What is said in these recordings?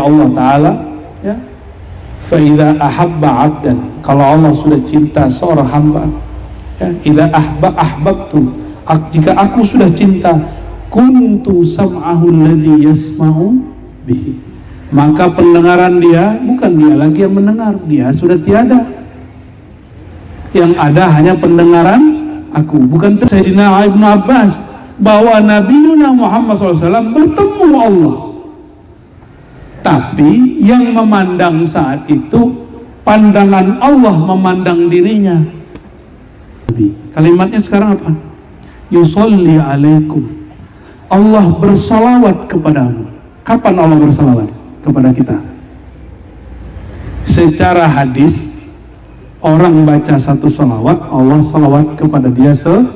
Allah Ta'ala, ya, fa idza ahabba 'abdan, kalau Allah sudah cinta seorang hamba, ya, idza ahbabtu, jika aku sudah cinta, kuntu sam'ahu alladhi yasma'u bihi, maka pendengaran dia, bukan dia lagi yang mendengar, dia sudah tiada, yang ada hanya pendengaran aku. Bukan Sayyidina Ibnu Abbas bahwa Nabiuna Muhammad SAW bertemu Allah, tapi yang memandang saat itu pandangan Allah memandang dirinya. Kalimatnya sekarang apa? Yusolli alaikum, Allah bersalawat kepadamu. Kapan Allah bersalawat kepada kita? Secara hadis, orang baca satu salawat, Allah salawat kepada dia 10.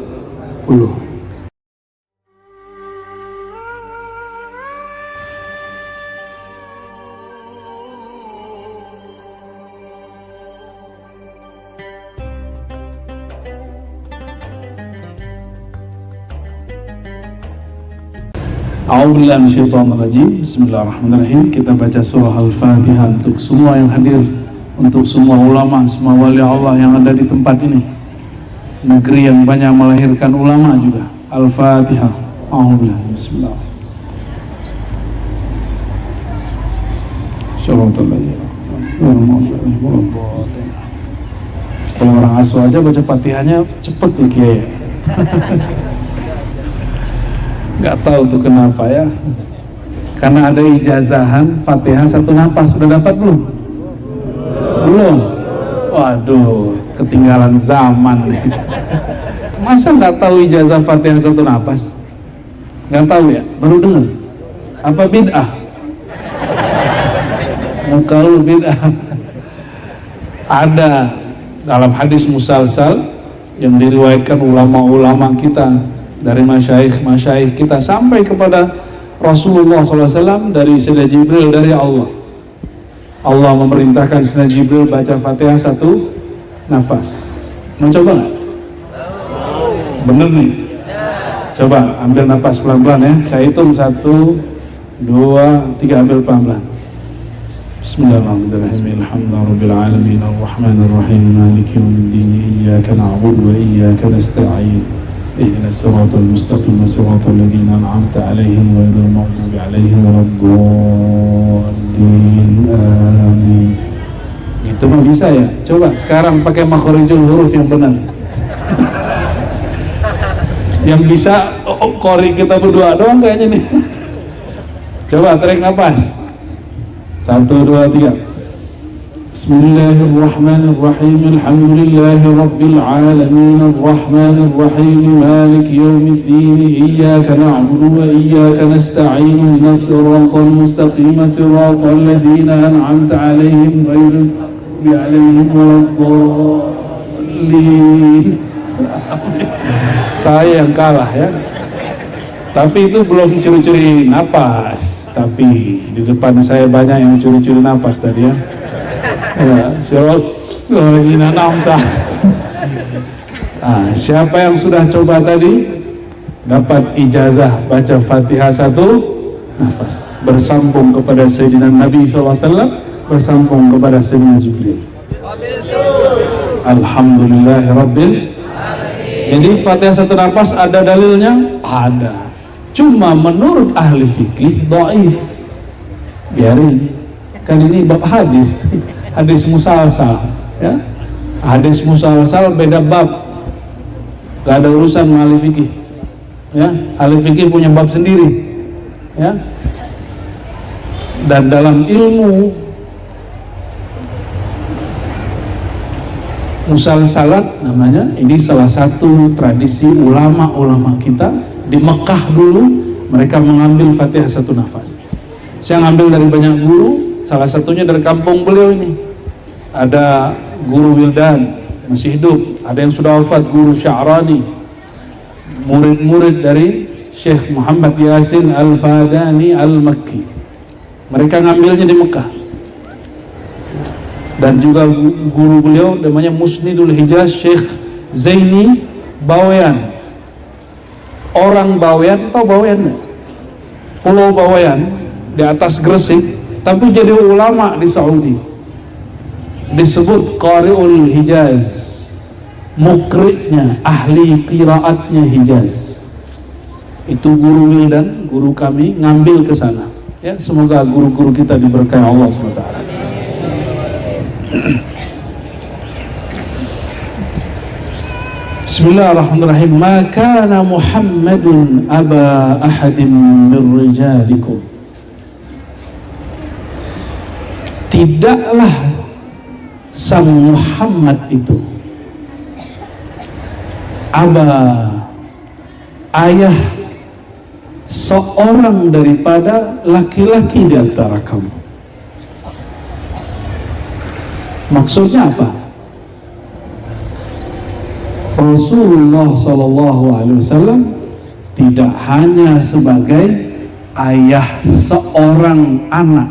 A'udzubillahi minasyaitonirrajim. Bismillahirrahmanirrahim. Kita baca surah Al-Fatihah untuk semua yang hadir, untuk semua ulama, semua wali Allah yang ada di tempat ini, negeri yang banyak melahirkan ulama juga. Al-Fatihah. A'udzubillahi bismillah. Kalau orang asu aja baca Fatihahnya cepet nih Kiai. Nggak tahu tuh kenapa ya, karena ada ijazahan Fatihah satu napas. Sudah dapat belum? Belum? Waduh, ketinggalan zaman nih. Masa nggak tahu ijazah Fatihah satu napas? Nggak tahu ya? Baru dengar? Apa bid'ah? Kalau bid'ah. Ada dalam hadis musalsal yang diriwayatkan ulama-ulama kita, dari masyayikh kita sampai kepada Rasulullah SAW, dari Sayyidina Jibril, dari Allah. Allah memerintahkan Sayyidina Jibril baca Fatihah satu nafas. Mau coba nggak? Bener nih? Coba ambil nafas pelan-pelan ya. Saya hitung 1, 2, 3, ambil pelan-pelan. Bismillahirrahmanirrahim. Alhamdulillahirabbil alamin, arrahmanirrahim, maliki yaumiddin, iyyaka na'budu wa iyyaka nasta'in. Ihdinas siratal mustaqim, siratal ladzina an'amta 'alaihim ghairil maghdubi 'alaihim waladdallin. Amin. Gitu mah bisa ya? Coba sekarang pakai makharijul huruf yang benar. Yang bisa qori kita berdua doang kayaknya nih. Coba tarik nafas. 1, 2, 3. Bismillahirrahmanirrahim. Alhamdulillahi rabbil alamin, arrahmanir rahim, maliki yaumiddin, iyyaka na'budu wa iyyaka nasta'in, ihdinas siratal mustaqim, siratal ladzina an'amta 'alaihim ghairil maghdubi 'alaihim waladdallin. Saya yang kalah ya. Tapi itu belum curi-curi napas. Tapi di depan saya banyak yang curi-curi napas tadi ya. Siapa yang sudah coba tadi dapat ijazah baca Fatihah satu nafas, bersambung kepada Sayyidina Nabi SAW, bersambung kepada Sayyidina Jibril. Alhamdulillahirabbil alamin. Jadi Fatihah satu nafas ada dalilnya? Ada. Cuma menurut ahli fikih dhaif. Biarin, kan ini bab hadis. Hadis musalsal ya. Hadis musalsal beda bab, gak ada urusan sama ahli fikih ya. Ahli fikih punya bab sendiri ya. Dan dalam ilmu musalsalat namanya, ini salah satu tradisi ulama-ulama kita di Mekah dulu. Mereka mengambil Fatihah satu nafas. Saya ngambil dari banyak guru, salah satunya dari kampung beliau ini. Ada guru Wildan, masih hidup. Ada yang sudah wafat, guru Sya'rani. Murid-murid dari Syekh Muhammad Yasin Al-Fadani Al-Makki. Mereka ngambilnya di Mekah. Dan juga guru beliau namanya Musnidul Hijaz, Syekh Zaini Bawean. Orang Bawean, tahu Bawean? Pulau Bawean di atas Gresik tapi jadi ulama di Saudi, disebut Qari'ul Hijaz, mukri'nya, ahli qiraatnya Hijaz. Itu guru Wildan, guru kami, ngambil ke sana. Ya, semoga guru-guru kita diberkahi Allah SWT. Bismillahirrahmanirrahim. Ma kana Muhammadun aba ahadin min rijalikum. Tidaklah sang Muhammad itu aba, ayah seorang daripada laki-laki di antara kamu. Maksudnya apa? Rasulullah SAW tidak hanya sebagai ayah seorang anak,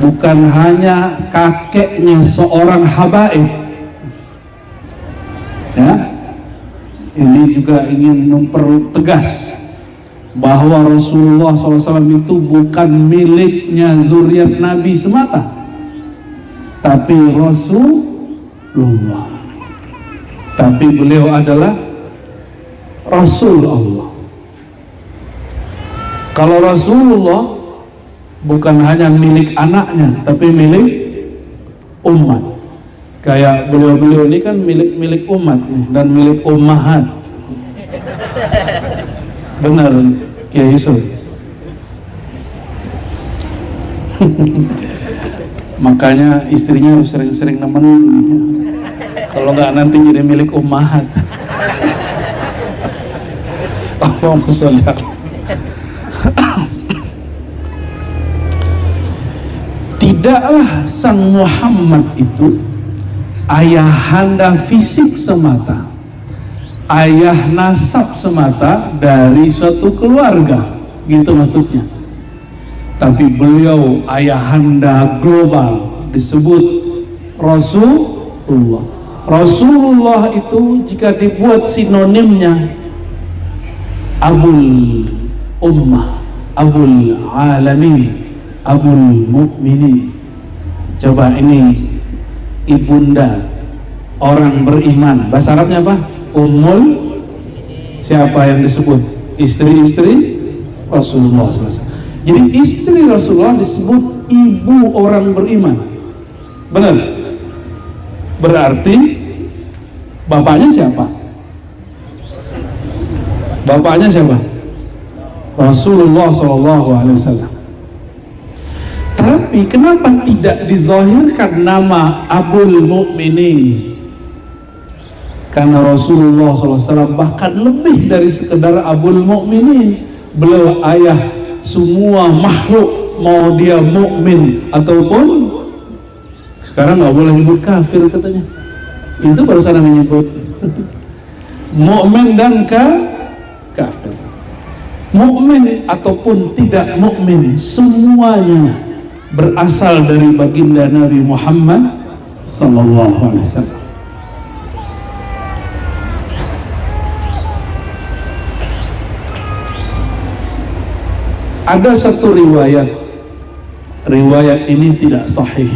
bukan hanya kakeknya seorang habaib. Ya, ini juga ingin mempertegas bahwa Rasulullah SAW itu bukan miliknya zuriat Nabi semata, tapi Rasulullah. Tapi beliau adalah Rasul Allah. Kalau Rasulullah bukan hanya milik anaknya, tapi milik umat. Kayak beliau-beliau ini kan milik umat nih, dan milik ummahat. Benar, Kiai Yusuf. Makanya istrinya harus sering-sering nemenin ya. Kalau nggak nanti jadi milik ummahat. Allahumma sholli ala. Tidaklah sang Muhammad itu ayahanda fisik semata, ayah nasab semata dari suatu keluarga, gitu maksudnya. Tapi beliau ayahanda global, disebut Rasulullah. Rasulullah itu jika dibuat sinonimnya Abul Ummah, Abul Alamin, Abul Mukminin. Coba ini ibunda orang beriman, bahasa Arabnya apa? Ummul, siapa yang disebut? Istri-istri Rasulullah SAW. Jadi istri Rasulullah disebut ibu orang beriman. Benar? Berarti bapaknya siapa? Bapaknya siapa? Rasulullah SAW. Tapi kenapa tidak dizahirkan nama Abul Mukminin? Karena Rasulullah SAW bahkan lebih dari sekedar Abul Mukminin. Beliau ayah semua makhluk, mau dia mukmin ataupun sekarang nggak boleh nyebut kafir katanya. Itu baru sana menyebut mukmin dan kafir. Mukmin ataupun tidak mukmin, semuanya berasal dari baginda Nabi Muhammad sallallahu alaihi wasallam. Ada satu riwayat ini tidak sahih,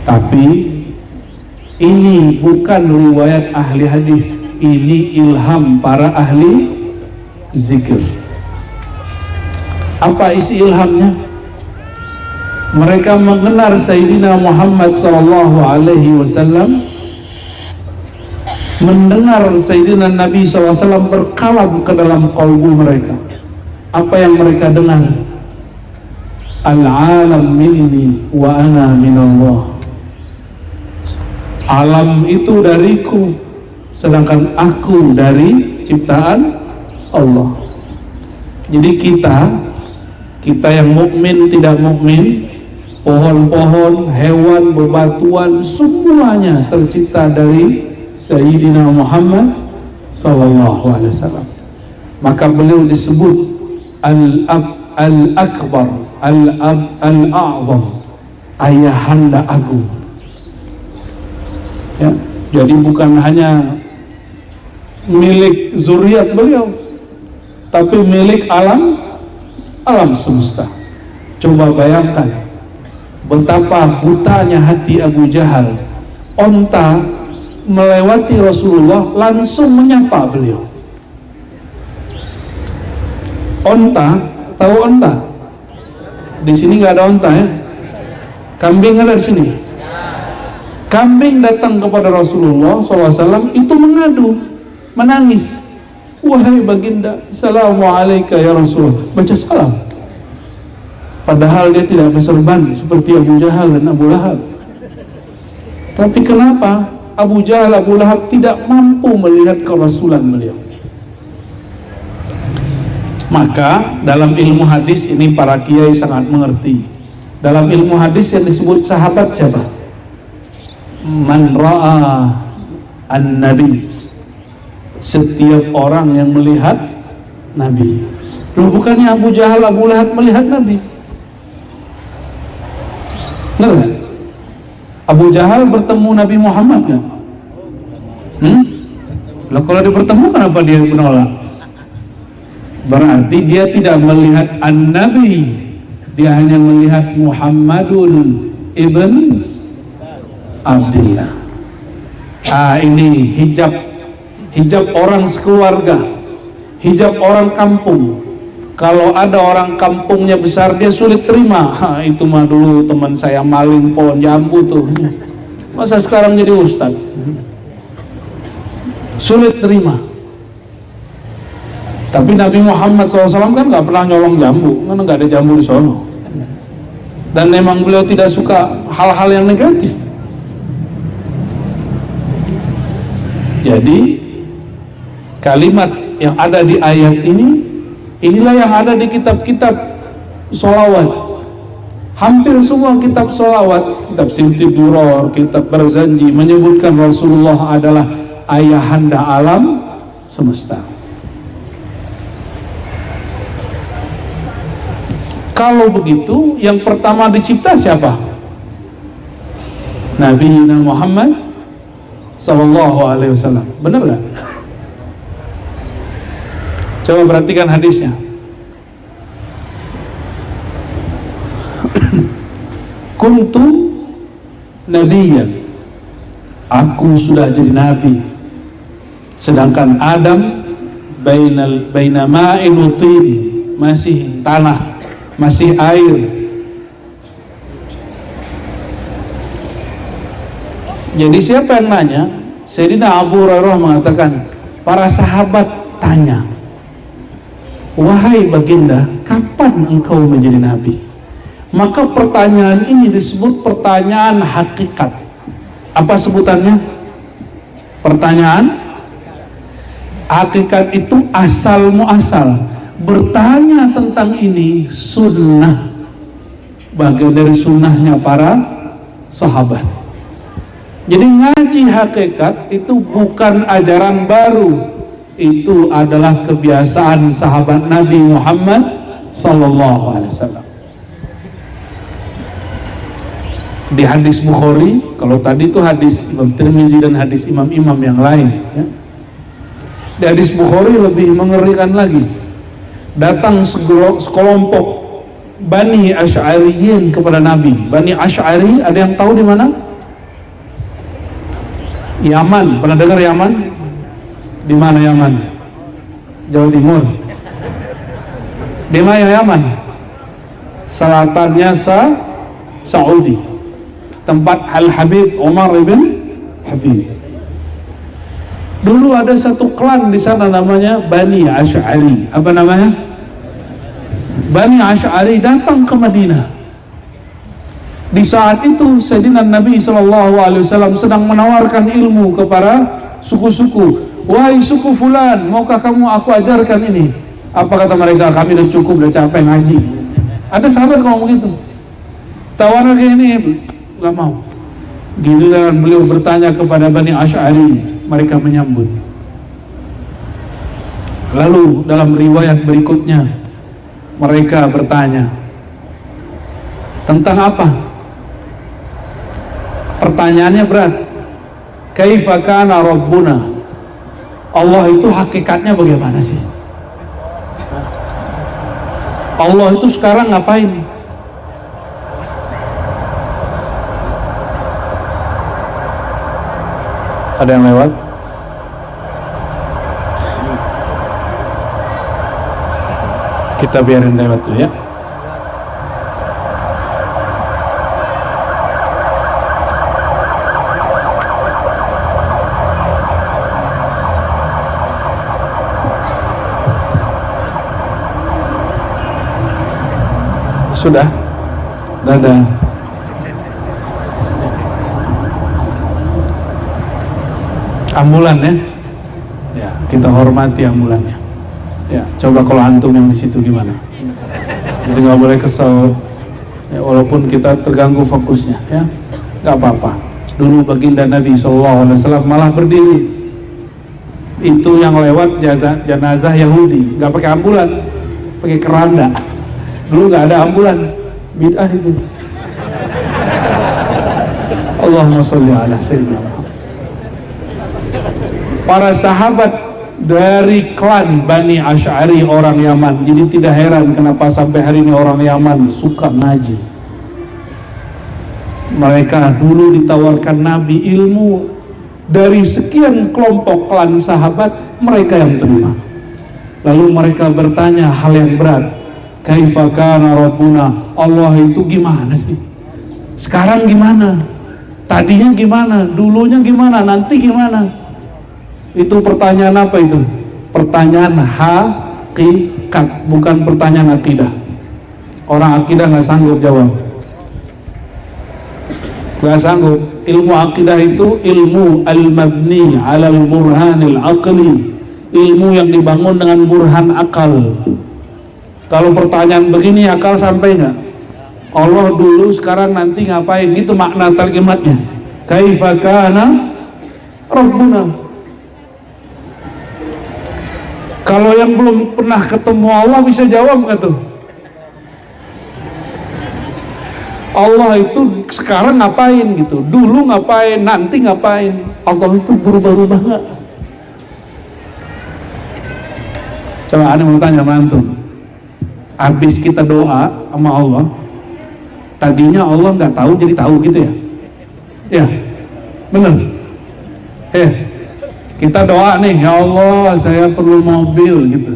tapi ini bukan riwayat ahli hadis, ini ilham para ahli zikir. Apa isi ilhamnya? Mereka mengenal Sayyidina Muhammad sallallahu alaihi wasallam, mendengar Sayyidina Nabi SAW berkalam ke dalam kalbu mereka. Apa yang mereka dengar? Al-alam minni wa ana minallah. Alam itu dariku, sedangkan aku dari ciptaan Allah. Jadi kita yang mukmin, tidak mukmin, pohon-pohon, hewan, bebatuan, semuanya tercipta dari Sayyidina Muhammad sallallahu alaihi wasallam. Maka beliau disebut Al-Akbar, Al-A'zam, ayahanda agung. Ya, jadi bukan hanya milik zuriat beliau, tapi milik alam alam semesta. Coba bayangkan betapa butanya hati Abu Jahal. Onta melewati Rasulullah langsung menyapa beliau. Onta, tahu onta? Di sini nggak ada onta ya. Kambing ada di sini. Kambing datang kepada Rasulullah SAW itu mengadu, menangis. Wahai baginda, Assalamualaikum ya Rasulullah. Baca salam. Padahal dia tidak berserban seperti Abu Jahal dan Abu Lahab. Tapi kenapa Abu Jahal, Abu Lahab tidak mampu melihat kerasulan beliau? Maka dalam ilmu hadis ini para kiai sangat mengerti. Dalam ilmu hadis yang disebut sahabat siapa? Man ra'a an-nabi, setiap orang yang melihat Nabi. Loh, bukannya Abu Jahal, Abu Lahab melihat Nabi? Benar gak? Abu Jahal bertemu Nabi Muhammad kan? Loh, kalau dia bertemu kenapa dia menolak? Berarti dia tidak melihat an-nabi, dia hanya melihat Muhammadun ibn Abdullah. Ini hijab orang sekeluarga, hijab orang kampung. Kalau ada orang kampungnya besar, dia sulit terima. Itu mah dulu teman saya maling pohon jambu tuh, masa sekarang jadi ustad? Sulit terima. Tapi Nabi Muhammad SAW kan nggak pernah nyolong jambu, karena nggak ada jambu di sono. Dan memang beliau tidak suka hal-hal yang negatif. Jadi kalimat yang ada di ayat ini, inilah yang ada di kitab-kitab sholawat. Hampir semua kitab sholawat, kitab Simti Duror, kitab Barzanji menyebutkan Rasulullah adalah ayahanda alam semesta. Kalau begitu, yang pertama dicipta siapa? Nabi Muhammad Sallallahu Alaihi Wasallam. Benar gak? Coba perhatikan hadisnya. Kuntu nabiyyan, aku sudah jadi nabi. Sedangkan Adam baina ma'in wa tin, masih tanah, masih air. Jadi siapa yang nanya? Sayyidina Abu Hurairah mengatakan, para sahabat tanya, wahai baginda, kapan engkau menjadi nabi? Maka pertanyaan ini disebut pertanyaan hakikat. Apa sebutannya? Pertanyaan hakikat itu asal muasal. Bertanya tentang ini sunnah, bagian dari sunnahnya para sahabat. Jadi ngaji hakikat itu bukan ajaran baru, itu adalah kebiasaan sahabat Nabi Muhammad Sallallahu Alaihi Wasallam. Di hadis Bukhari, kalau tadi itu hadis Imam Tirmizi dan hadis imam-imam yang lain, ya. Di hadis Bukhari lebih mengerikan lagi. Datang sekelompok Bani Asy'ariyin kepada Nabi. Bani Asy'ari, ada yang tahu di mana? Yaman. Pernah dengar Yaman? Di mana Yaman? Jawa Timur. Di mana Yaman? Selatannya Saudi. Tempat Al-Habib Umar ibn Hafiz. Dulu ada satu klan di sana namanya Bani Asy'ari. Apa namanya? Bani Asy'ari datang ke Madinah. Di saat itu Sayyidina Nabi SAW sedang menawarkan ilmu kepada suku-suku. Wahai suku fulan, maukah kamu aku ajarkan ini? Apa kata mereka? Kami udah cukup, udah capek ngaji. Ada sahabat ngomong gitu. Tawaran kayak ini, gak mau. Giliran beliau bertanya kepada Bani Asy'ari, mereka menyambut. Lalu dalam riwayat berikutnya mereka bertanya tentang apa? Pertanyaannya berat. Kaifa kana Rabbuna? Allah itu hakikatnya bagaimana sih? Allah itu sekarang ngapain? Ada yang lewat? Kita biarin lewat dulu ya. Sudah? Dadah. Ambulan ya? Ya, kita hormati ambulannya. Ya, coba kalau antum yang di situ gimana? Jadi nggak boleh kesel. Ya, walaupun kita terganggu fokusnya, ya, nggak apa-apa. Dulu baginda Nabi SAW malah berdiri. Itu yang lewat jenazah Yahudi, nggak pakai ambulan, pakai keranda. Dulu nggak ada ambulan, bid'ah itu. Allahumma sholli ala sayyidina Muhammad. Para sahabat dari klan Bani Asy'ari orang Yaman, jadi tidak heran kenapa sampai hari ini orang Yaman suka ngaji. Mereka dulu ditawarkan Nabi ilmu dari sekian kelompok klan sahabat, mereka yang terima. Lalu mereka bertanya hal yang berat. Kaifa kana rabbuna, Allah itu gimana sih? Sekarang gimana? Tadinya gimana? Dulunya gimana? Nanti gimana? Itu pertanyaan apa itu? Pertanyaan hakikat, bukan pertanyaan akidah. Orang akidah nggak sanggup jawab. Nggak sanggup. Ilmu akidah itu ilmu al-mabni alal burhanil aqli, ilmu yang dibangun dengan burhan akal. Kalau pertanyaan begini akal sampai nggak? Allah dulu, sekarang, nanti ngapain? Itu makna kalimatnya. Kaifa kana rabbuna. Kalau yang belum pernah ketemu Allah bisa jawab nggak tuh? Allah itu sekarang ngapain gitu? Dulu ngapain? Nanti ngapain? Allah itu berubah-ubah nggak? Coba Anda mau tanya sama antum. Habis kita doa sama Allah, tadinya Allah nggak tahu jadi tahu gitu ya? Ya, bener. Kita doa nih, ya Allah saya perlu mobil gitu.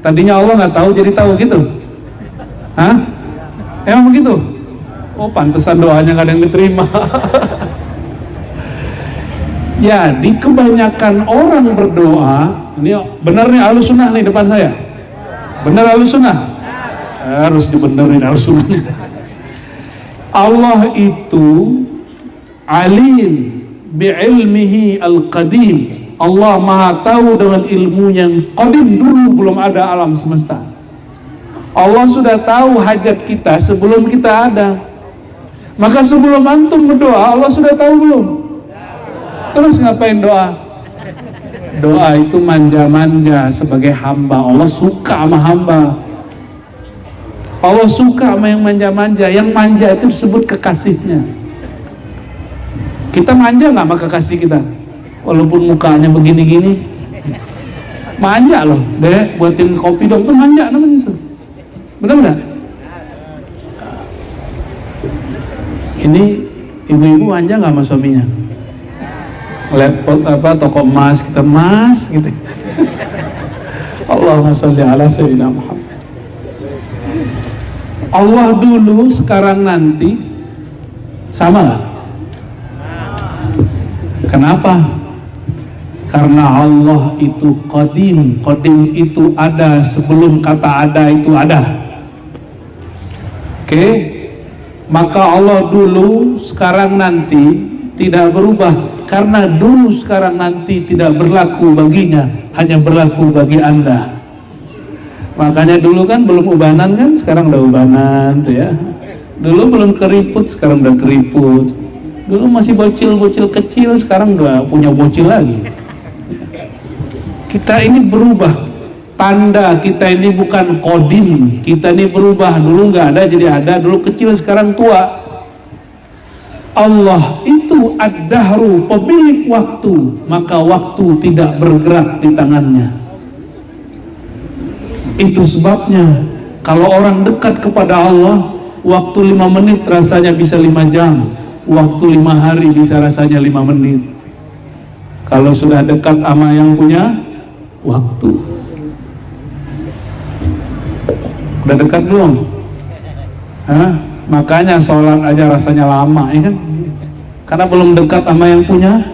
Tadinya Allah nggak tahu jadi tahu gitu? Hah? Emang begitu? Oh pantesan doanya nggak ada yang diterima. Jadi kebanyakan orang berdoa, ini bener nih Ahlus Sunnah nih depan saya. Bener Ahlus Sunnah? Harus dibenerin Ahlus Sunnah. Allah itu alim bi'ilmihi al-qadim. Allah maha tahu dengan ilmu yang qadim, dulu belum ada alam semesta. Allah sudah tahu hajat kita sebelum kita ada. Maka sebelum antum berdoa, Allah sudah tahu belum? Terus ngapain doa? Doa itu manja-manja sebagai hamba. Allah suka sama hamba. Allah suka sama yang manja-manja. Yang manja itu disebut kekasihnya. Kita manja nggak sama kekasih kita? Walaupun mukanya begini-gini, manja loh. Dek, buatin kopi dong, tuh manja namanya itu. Benar-benar. Ini ibu-ibu manja nggak sama suaminya? Lihat toko emas, kita emas gitu. Allahumma sholli ala sayyidina Muhammad. Allah dulu, sekarang, nanti sama nggak? Kenapa? Karena Allah itu qadim. Qadim itu ada sebelum kata ada itu ada. Oke? Maka Allah dulu, sekarang, nanti tidak berubah. Karena dulu, sekarang, nanti tidak berlaku baginya, hanya berlaku bagi Anda. Makanya dulu kan belum ubanan kan, sekarang udah ubanan tuh ya. Dulu belum keriput, sekarang udah keriput. Dulu masih bocil-bocil kecil, sekarang udah punya bocil lagi. Kita ini berubah. Tanda kita ini bukan kodim. Kita ini berubah. Dulu nggak ada jadi ada. Dulu kecil sekarang tua. Allah itu ad-dahru, pemilik waktu. Maka waktu tidak bergerak di tangannya. Itu sebabnya Kalau orang dekat kepada Allah, waktu 5 menit rasanya bisa 5 jam, waktu 5 hari bisa rasanya 5 menit. Kalau sudah dekat sama yang punya waktu, udah dekat belum? Hah? Makanya sholat aja rasanya lama, ya kan? Karena belum dekat sama yang punya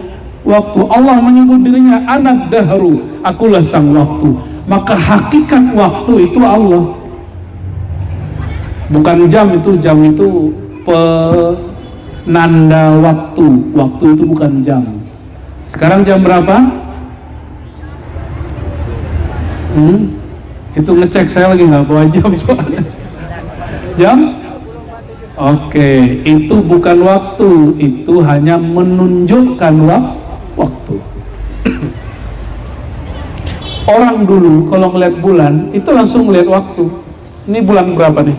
waktu. Allah menyebut dirinya anak dahru, akulah sang waktu. Maka hakikat waktu itu Allah, bukan jam. Jam itu penanda waktu. Waktu itu bukan jam. Sekarang jam berapa? Itu ngecek, saya lagi nggak bawa jam soalnya. Jam? Oke, itu bukan waktu, itu hanya menunjukkan waktu. Orang dulu kalau ngeliat bulan itu langsung ngeliat waktu. Ini bulan berapa nih?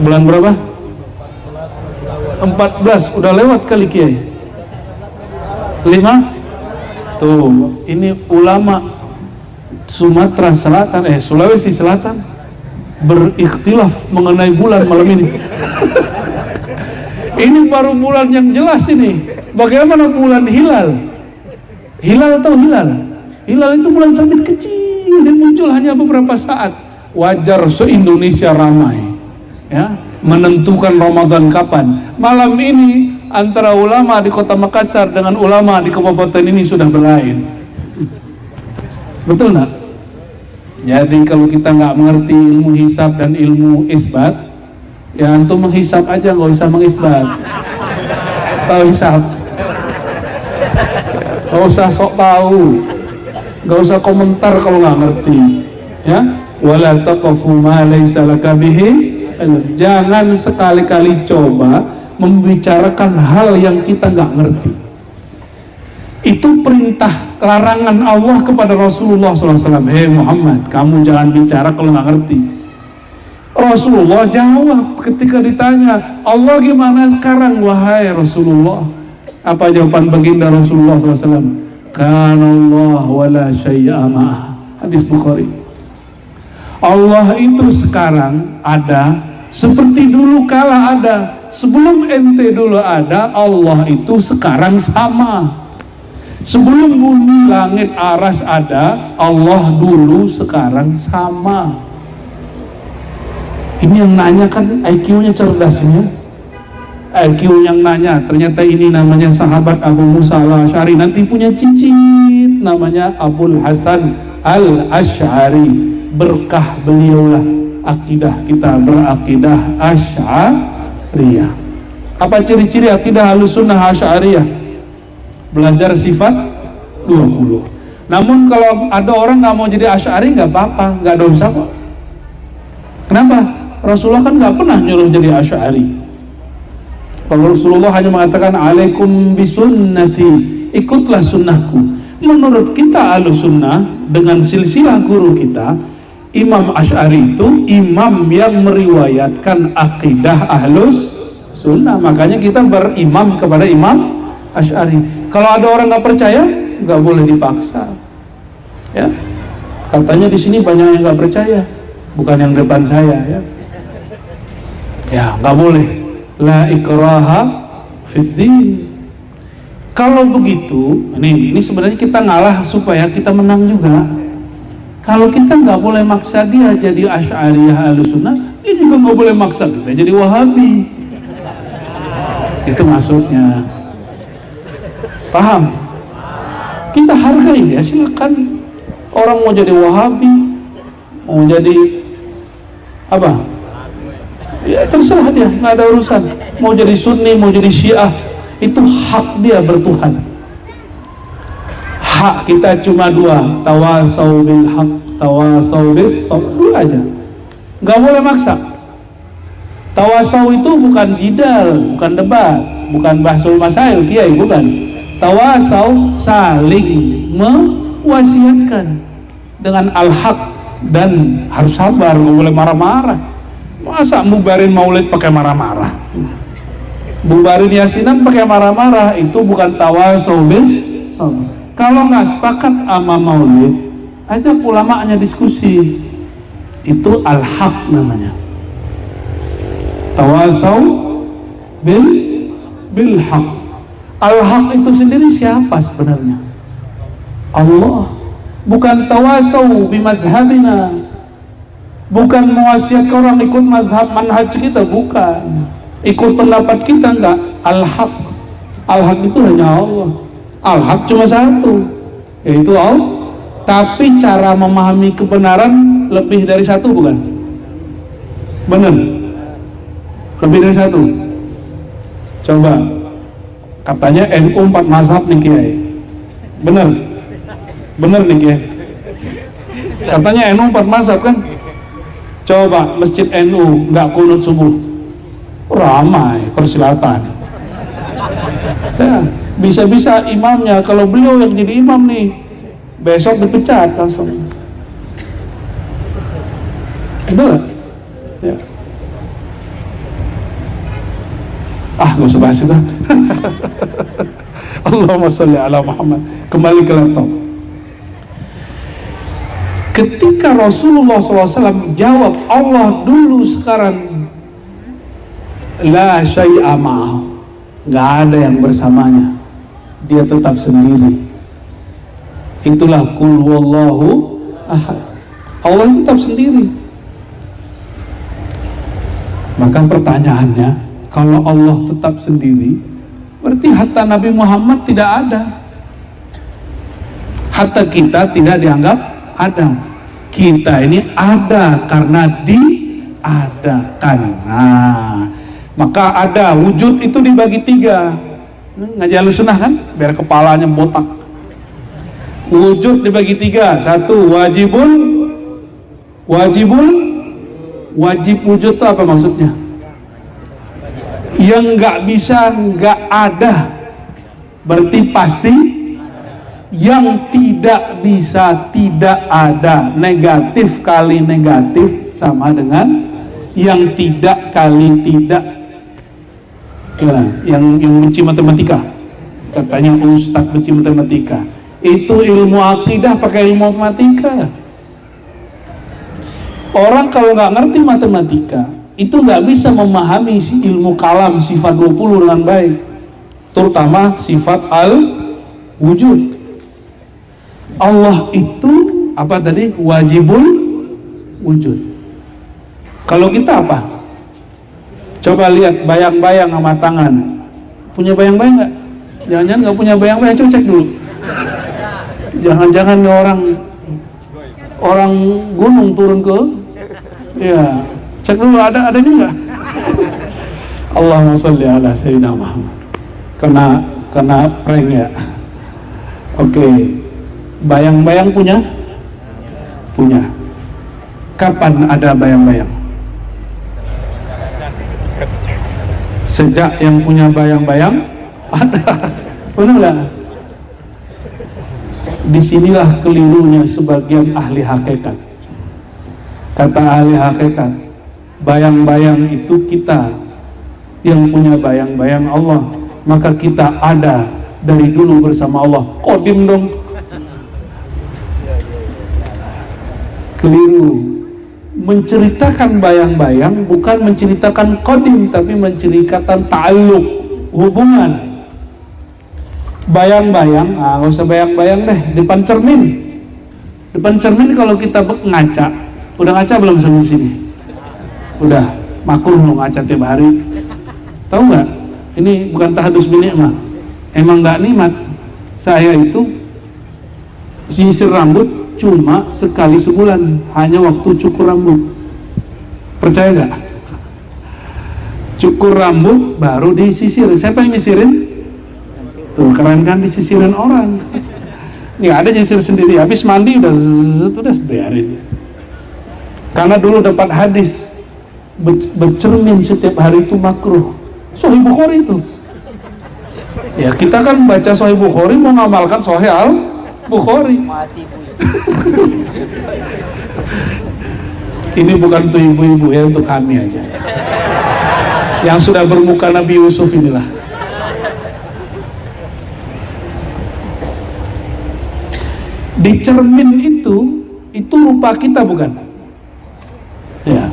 Bulan berapa? 14, udah lewat kali Kiai. 5? Tuh, ini ulama Sumatera Selatan, Sulawesi Selatan berikhtilaf mengenai bulan malam ini. Ini baru bulan yang jelas ini. Bagaimana bulan hilal? Hilal atau hilal? Hilal itu bulan sabit kecil dan muncul hanya beberapa saat. Wajar se-Indonesia ramai, ya, menentukan Ramadan kapan. Malam ini antara ulama di Kota Makassar dengan ulama di kabupaten ini sudah berlain. Betul nggak? Jadi kalau kita nggak mengerti ilmu hisab dan ilmu isbat, ya antum menghisab aja, nggak usah mengisbat. Tahu hisab, nggak usah sok tahu, nggak usah komentar kalau nggak ngerti, ya. Wala taqfu ma laysa laka bihi ilm. Jangan sekali-kali coba membicarakan hal yang kita nggak ngerti. Itu perintah, larangan Allah kepada Rasulullah SAW. Hei Muhammad, kamu jangan bicara kalau nggak ngerti. Rasulullah jawab ketika ditanya, Allah gimana sekarang wahai Rasulullah? Apa jawaban baginda Rasulullah SAW? Kanallah wala syai'a ma'ah. Hadis Bukhari. Allah itu sekarang ada seperti dulu kala ada. Sebelum ente dulu ada, Allah itu sekarang sama. Sebelum bumi, langit, aras ada, Allah dulu, sekarang sama. Ini yang nanya kan IQ-nya cerdas ya. IQ yang nanya, ternyata ini namanya sahabat Abu Musa al-Asy'ari. Nanti punya cicit namanya Abul Hasan al-Asy'ari. Berkah beliaulah akidah kita berakidah Asy'ariyah. Apa ciri-ciri akidah Ahlussunnah Asy'ariyah? Belajar sifat 20. Namun kalau ada orang nggak mau jadi Asy'ari nggak apa-apa, nggak dosa kok. Kenapa? Rasulullah kan nggak pernah nyuruh jadi Asy'ari. Kalau Rasulullah hanya mengatakan alaikum bisunnati, ikutlah sunnahku. Menurut kita Ahlussunnah dengan silsilah guru kita, Imam Asy'ari itu imam yang meriwayatkan akidah Ahlussunnah. Makanya kita berimam kepada Imam Asy'ari. Kalau ada orang nggak percaya, nggak boleh dipaksa. Ya, katanya di sini banyak yang nggak percaya, bukan yang depan saya, ya. Ya, nggak boleh. La ikraha fiddin. Kalau begitu, ini sebenarnya kita ngalah supaya kita menang juga. Kalau kita nggak boleh maksa dia jadi Asy'ariyah Ahlussunnah, dia juga nggak boleh maksa kita jadi Wahabi. Itu maksudnya. Paham? Kita hargai dia, silakan. Orang mau jadi Wahabi, mau jadi apa? Ya terserah dia, nggak ada urusan. Mau jadi Sunni, mau jadi Syiah, itu hak dia bertuhan. Hak kita cuma dua, tawasau bil haq, tawasau bis sabr aja. Nggak boleh maksa. Tawasau itu bukan jidal, bukan debat, bukan bahsul masail, kiai, bukan. Tawasau saling mewasiatkan dengan al-haq dan harus sabar, nggak boleh marah-marah. Masa bubarin maulid pakai marah-marah? Bubarin yasinan pakai marah-marah, itu bukan tawasau bis sabr. Kalau nggak sepakat sama maulid, ajak ulamanya diskusi. Itu al-haq namanya. Tawasau bil haq. Al-haq itu sendiri siapa sebenarnya? Allah. Bukan tawasau bimazhabina, bukan mewasiat orang ikut mazhab manhaj kita, bukan ikut pendapat kita, enggak. Al-haq, al-haq itu hanya Allah. Al-haq cuma satu, yaitu Allah. Tapi cara memahami kebenaran lebih dari satu, bukan? Benar? Lebih dari satu. Coba, katanya NU 4 mazhab nih Kiai. Benar? Benar nih Kiai? Katanya NU 4 mazhab kan? Coba masjid NU nggak kunut subuh, ramai persilatan. Ya, bisa-bisa imamnya, kalau beliau yang jadi imam nih, besok dipecat langsung. Betul? Ya. Gak usah bahas itu. Allahumma sholli ala Muhammad. Kembali ke laptop. Ketika Rasulullah SAW jawab Allah dulu, sekarang la syai'a ma'ahu, nggak ada yang bersamanya, dia tetap sendiri. Itulah qul huwallahu ahad, Allah tetap sendiri. Maka pertanyaannya, kalau Allah tetap sendiri, berarti hatta Nabi Muhammad tidak ada, hatta kita tidak dianggap ada. Kita ini ada karena diadakan. Nah, maka ada, wujud itu dibagi 3. Ngaji Ahlussunnah kan, biar kepalanya botak. Wujud dibagi 3. 1 wajib wujud itu apa maksudnya? Yang nggak bisa nggak ada, berarti pasti. Yang tidak bisa tidak ada, negatif kali negatif sama dengan yang tidak kali tidak. Ya, yang benci matematika, katanya Ustadz benci matematika, itu ilmu akidah pakai ilmu matematika. Orang kalau nggak ngerti matematika itu nggak bisa memahami ilmu kalam sifat 20 dengan baik, terutama sifat al-wujud. Allah itu apa tadi? Wajibul wujud. Kalau kita apa? Coba lihat bayang-bayang sama tangan. Punya bayang-bayang nggak? Jangan-jangan nggak punya bayang-bayang, coba cek dulu. Jangan-jangan orang gunung turun ke, ya, cek dulu ada juga. Allahumma sholli ala sayyidina Muhammad. Kena prank ya. Oke. Bayang-bayang punya? Kapan ada bayang-bayang? Sejak yang punya bayang-bayang ada. Benar nggak? Disinilah kelirunya sebagian ahli hakikat. Kata ahli hakikat, bayang-bayang itu kita yang punya bayang-bayang Allah, maka kita ada dari dulu bersama Allah. Kodim dong. Keliru. Menceritakan bayang-bayang bukan menceritakan kodim, tapi menceritakan ta'alluq, hubungan. Bayang-bayang, nggak usah bayang-bayang deh, depan cermin. Depan cermin kalau kita ngaca, udah ngaca belum sampai sini? Udah, makruh lo ngaca tiap hari. Tahu nggak? Ini bukan tahadus binikmah, emang nggak nikmat. Saya itu sisir rambut cuma sekali sebulan, hanya waktu cukur rambut. Percaya nggak? Cukur rambut baru disisir. Siapa yang nyisirin? Tuh, keren kan, disisirin orang. Nggak ada nyisir sendiri. Habis mandi udah biarin. Karena dulu dapat hadis bercermin setiap hari itu makruh. Sahih Bukhari itu. Ya kita kan baca Sahih Bukhari mau ngamalkan Sahih Al-Bukhari. Ini bukan untuk ibu-ibu ya, untuk kami aja yang sudah bermuka Nabi Yusuf inilah. Di cermin itu rupa kita bukan? Ya.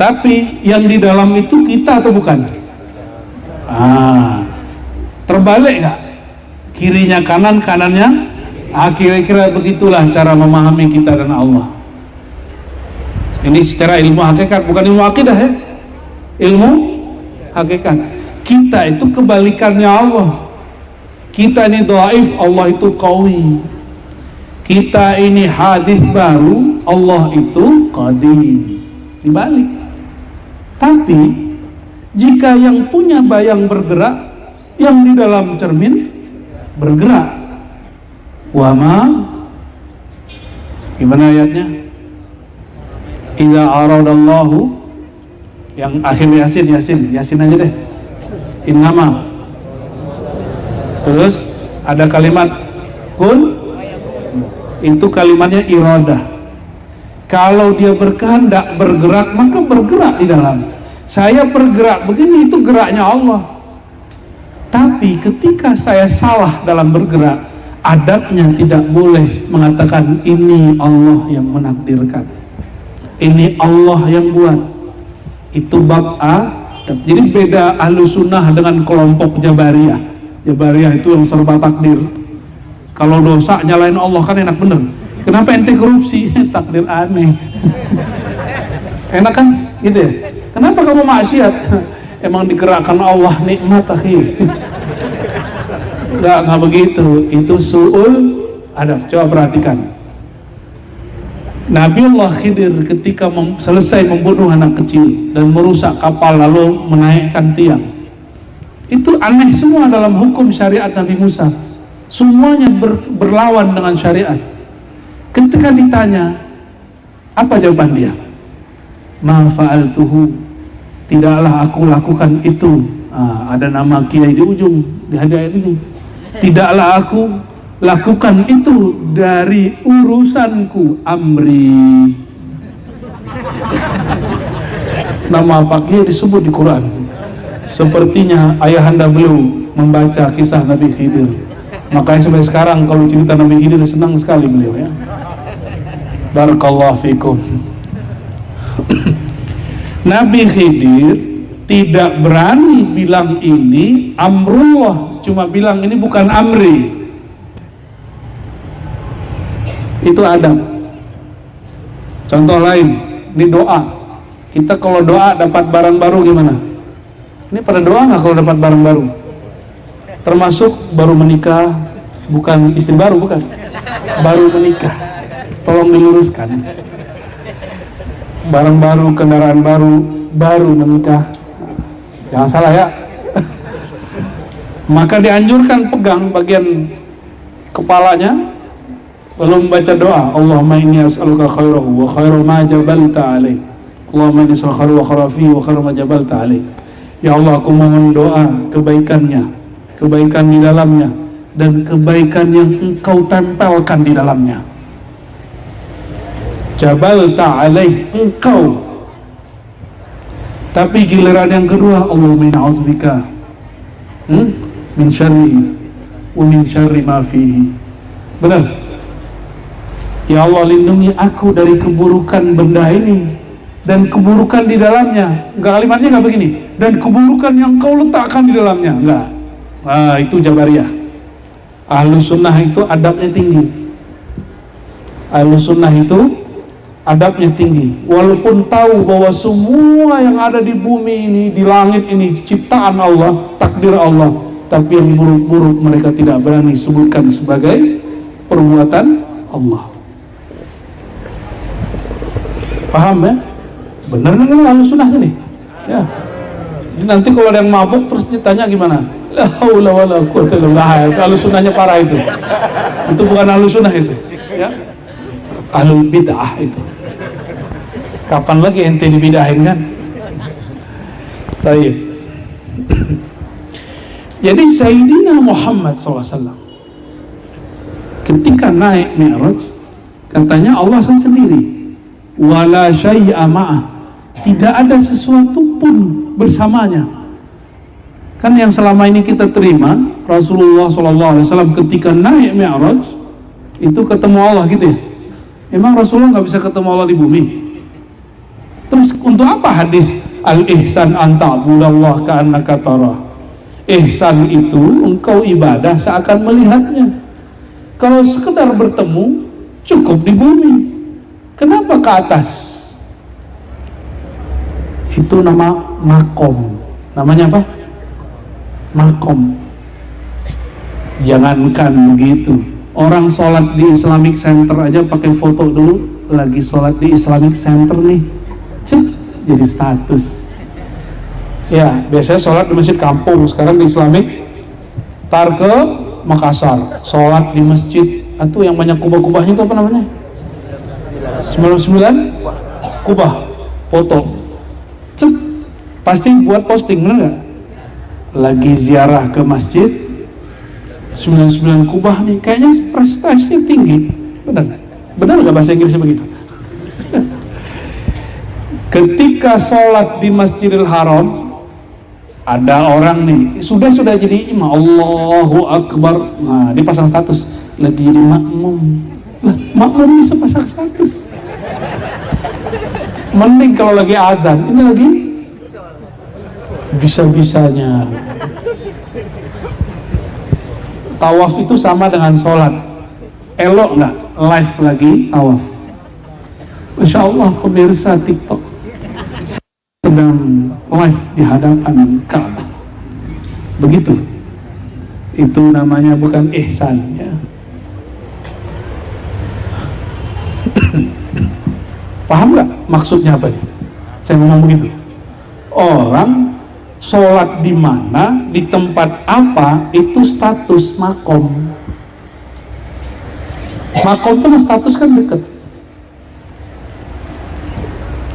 Tapi yang di dalam itu kita atau bukan? Terbalik nggak? Kirinya kanan, kanannya? Kira-kira begitulah cara memahami kita dan Allah. Ini secara ilmu hakikat, bukan ilmu akidah ya. Ilmu hakikat. Kita itu kebalikannya Allah. Kita ini dhaif, Allah itu qawi. Kita ini hadis baru, Allah itu qadim. Dibalik. Tapi jika yang punya bayang bergerak, yang di dalam cermin bergerak. Wama, gimana ayatnya? Idza aradallahu, yang akhir Yasin aja deh. Innama. Terus ada kalimat kun, itu kalimatnya iradah. Kalau dia berkehendak bergerak, maka bergerak di dalam. Saya bergerak begini, itu geraknya Allah. Tapi ketika saya salah dalam bergerak, adabnya tidak boleh mengatakan ini Allah yang menakdirkan, ini Allah yang buat. Itu bab adab. Jadi beda ahlu sunnah dengan kelompok Jabariyah. Jabariyah itu yang serba takdir. Kalau dosa nyalain Allah kan enak bener. Kenapa ente korupsi? Takdir aneh. Enak kan gitu ya. Kenapa kamu maksiat? Emang digerakkan Allah, nikmat akhi. Enggak begitu. Itu su'ul adab. Coba perhatikan. Nabiullah Khidir ketika selesai membunuh anak kecil dan merusak kapal lalu menaikkan tiang, itu aneh semua dalam hukum syariat Nabi Musa. Semuanya berlawan dengan syariat. Ketika ditanya, apa jawaban dia? Ma fa'altuhu, tidaklah aku lakukan itu. Ada nama kiai di ujung di hadiah ini. Tidaklah aku lakukan itu dari urusanku, amri. Nama Pak Kiai disebut di Quran. Sepertinya ayahanda beliau membaca kisah Nabi Khidir. Makanya sampai sekarang kalau cerita Nabi Khidir senang sekali beliau ya. Barakallahu fikum. Nabi Khidir tidak berani bilang ini amrullah, cuma bilang ini bukan amri. Itu adab. Contoh lain, ini doa. Kita kalau doa dapat barang baru gimana? Ini pada doa nggak kalau dapat barang baru? Termasuk baru menikah, bukan istri baru, bukan. Baru menikah. Tolong diluruskan. Barang baru, kendaraan baru, baru menikah. Jangan salah ya. Maka dianjurkan pegang bagian kepalanya, lalu membaca doa. Allahumma inni as'aluka khairahu wa khairu ma jabalta alaih. Allahumma inni as'aluka khairu wa kharafi wa khairu ma jabalta alaih. Ya Allah, aku mohon doa kebaikannya, kebaikan di dalamnya, dan kebaikan yang engkau tempelkan di dalamnya. Jabalta alaih, engkau. Tapi giliran yang kedua, Allahumma inna a'udzubika min syarri wa min syarri ma fihi. Benar? Ya Allah, lindungi aku dari keburukan benda ini dan keburukan di dalamnya. Enggak, kalimatnya enggak begini. Dan keburukan yang kau letakkan di dalamnya. Enggak. Itu Jabariyah. Ahlus sunnah itu adabnya tinggi. Ahlus sunnah itu adabnya tinggi. Walaupun tahu bahwa semua yang ada di bumi ini, di langit ini ciptaan Allah, takdir Allah, tapi yang buruk-buruk mereka tidak berani sebutkan sebagai perbuatan Allah. Paham ya? Bener kan Ahlus sunnah ini? Ya. Ini nanti kalau ada yang mabuk terus ditanya gimana? La haula wala quwwata illa billah. Ahlus sunnahnya parah itu. Itu bukan Ahlus sunnah itu. Ya. Ahlul bid'ah itu. Kapan lagi ente dibidahin kan? Baik. Jadi Sayyidina Muhammad SAW ketika naik Mi'raj, katanya Allah sendiri, wala syai'a ma'ah, tidak ada sesuatu pun bersamanya. Kan yang selama ini kita terima, Rasulullah SAW ketika naik Mi'raj itu ketemu Allah gitu ya? Emang Rasulullah nggak bisa ketemu Allah di bumi? Terus untuk apa hadis al-ihsan anta'budallah ka'annaka tarah? Ihsan itu engkau ibadah seakan melihatnya. Kalau sekedar bertemu cukup di bumi. Kenapa ke atas? Itu nama makom. Namanya apa? Makom. Jangankan begitu, orang sholat di Islamic Center aja pakai foto dulu, lagi sholat di Islamic Center nih, jadi status. Ya, biasanya sholat di masjid kampung, sekarang di Islamic. Tar ke Makassar, sholat di masjid atau yang banyak kubah-kubahnya itu apa namanya? 99 kubah, foto. Pasti buat posting, bener nggak? Lagi ziarah ke masjid 99 kubah nih, kayaknya prestasinya tinggi. Benar nggak bahasa Inggrisnya begitu? Ketika sholat di Masjidil Haram, ada orang nih sudah jadi imam, Allahu Akbar, nah dipasang status lagi jadi makmum. Lah, makmum bisa pasang status. Mending kalau lagi azan, ini lagi bisa-bisanya. Tawaf itu sama dengan sholat. Elok nggak live lagi tawaf? Masya Allah, pemirsa TikTok sedang live di hadapan Ka'bah. Begitu. Itu namanya bukan ihsan ya. Paham nggak maksudnya apa nih? Saya ngomong begitu. Orang sholat di mana, di tempat apa, itu status makom. Makom itu status kan dekat.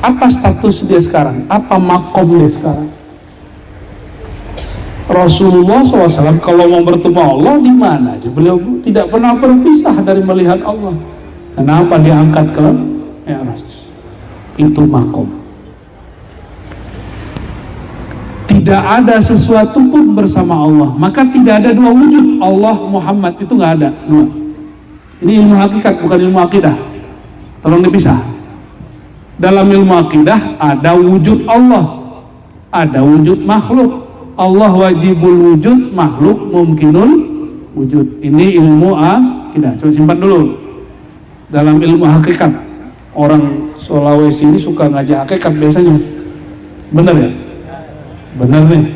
Apa status dia sekarang? Apa makom dia sekarang? Rasulullah SAW kalau mau bertemu Allah di mana aja, beliau tidak pernah berpisah dari melihat Allah. Kenapa diangkat ke Mi'raj? Itu makom. Tidak ada sesuatu pun bersama Allah, maka tidak ada dua wujud. Allah, Muhammad, itu nggak ada dua. Ini ilmu hakikat, bukan ilmu akidah. Tolong dipisah. Dalam ilmu akidah ada wujud Allah, ada wujud makhluk. Allah wajibul wujud, makhluk mungkinul wujud. Ini ilmu akidah. Coba simpan dulu. Dalam ilmu hakikat, orang Sulawesi ini suka ngajak hakikat biasanya. Bener ya? Benar nih,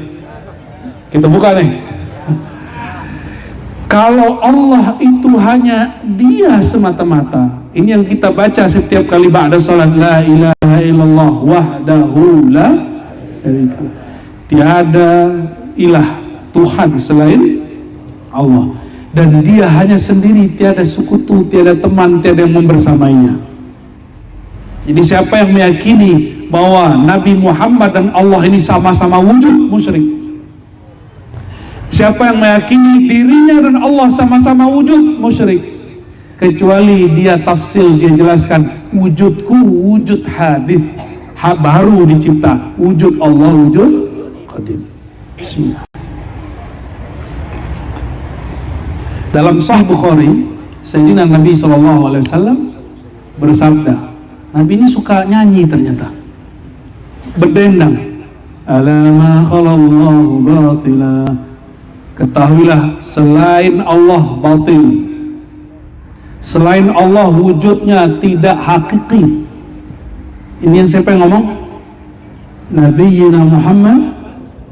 kita buka nih. Kalau Allah itu hanya Dia semata-mata, ini yang kita baca setiap kali ba'da salat, la ilaha illallah wahdahu la syarika lah. Tiada ilah Tuhan selain Allah, dan Dia hanya sendiri, tiada sekutu, tiada teman, tiada yang membersamainya. Jadi siapa yang meyakini bahwa Nabi Muhammad dan Allah ini sama-sama wujud, musyrik. Siapa yang meyakini dirinya dan Allah sama-sama wujud, musyrik. Kecuali dia tafsir, dia jelaskan wujudku wujud hadis, baru dicipta. Wujud Allah wujud qadim. Bismillah. Dalam Sahih Bukhari, Sayyidina Nabi SAW bersabda. Nabi ini suka nyanyi ternyata, berdendang. Alama khalallahu batila. Ketahuilah selain Allah batil, selain Allah wujudnya tidak hakiki. Ini yang siapa yang ngomong? Nabiyyina Muhammad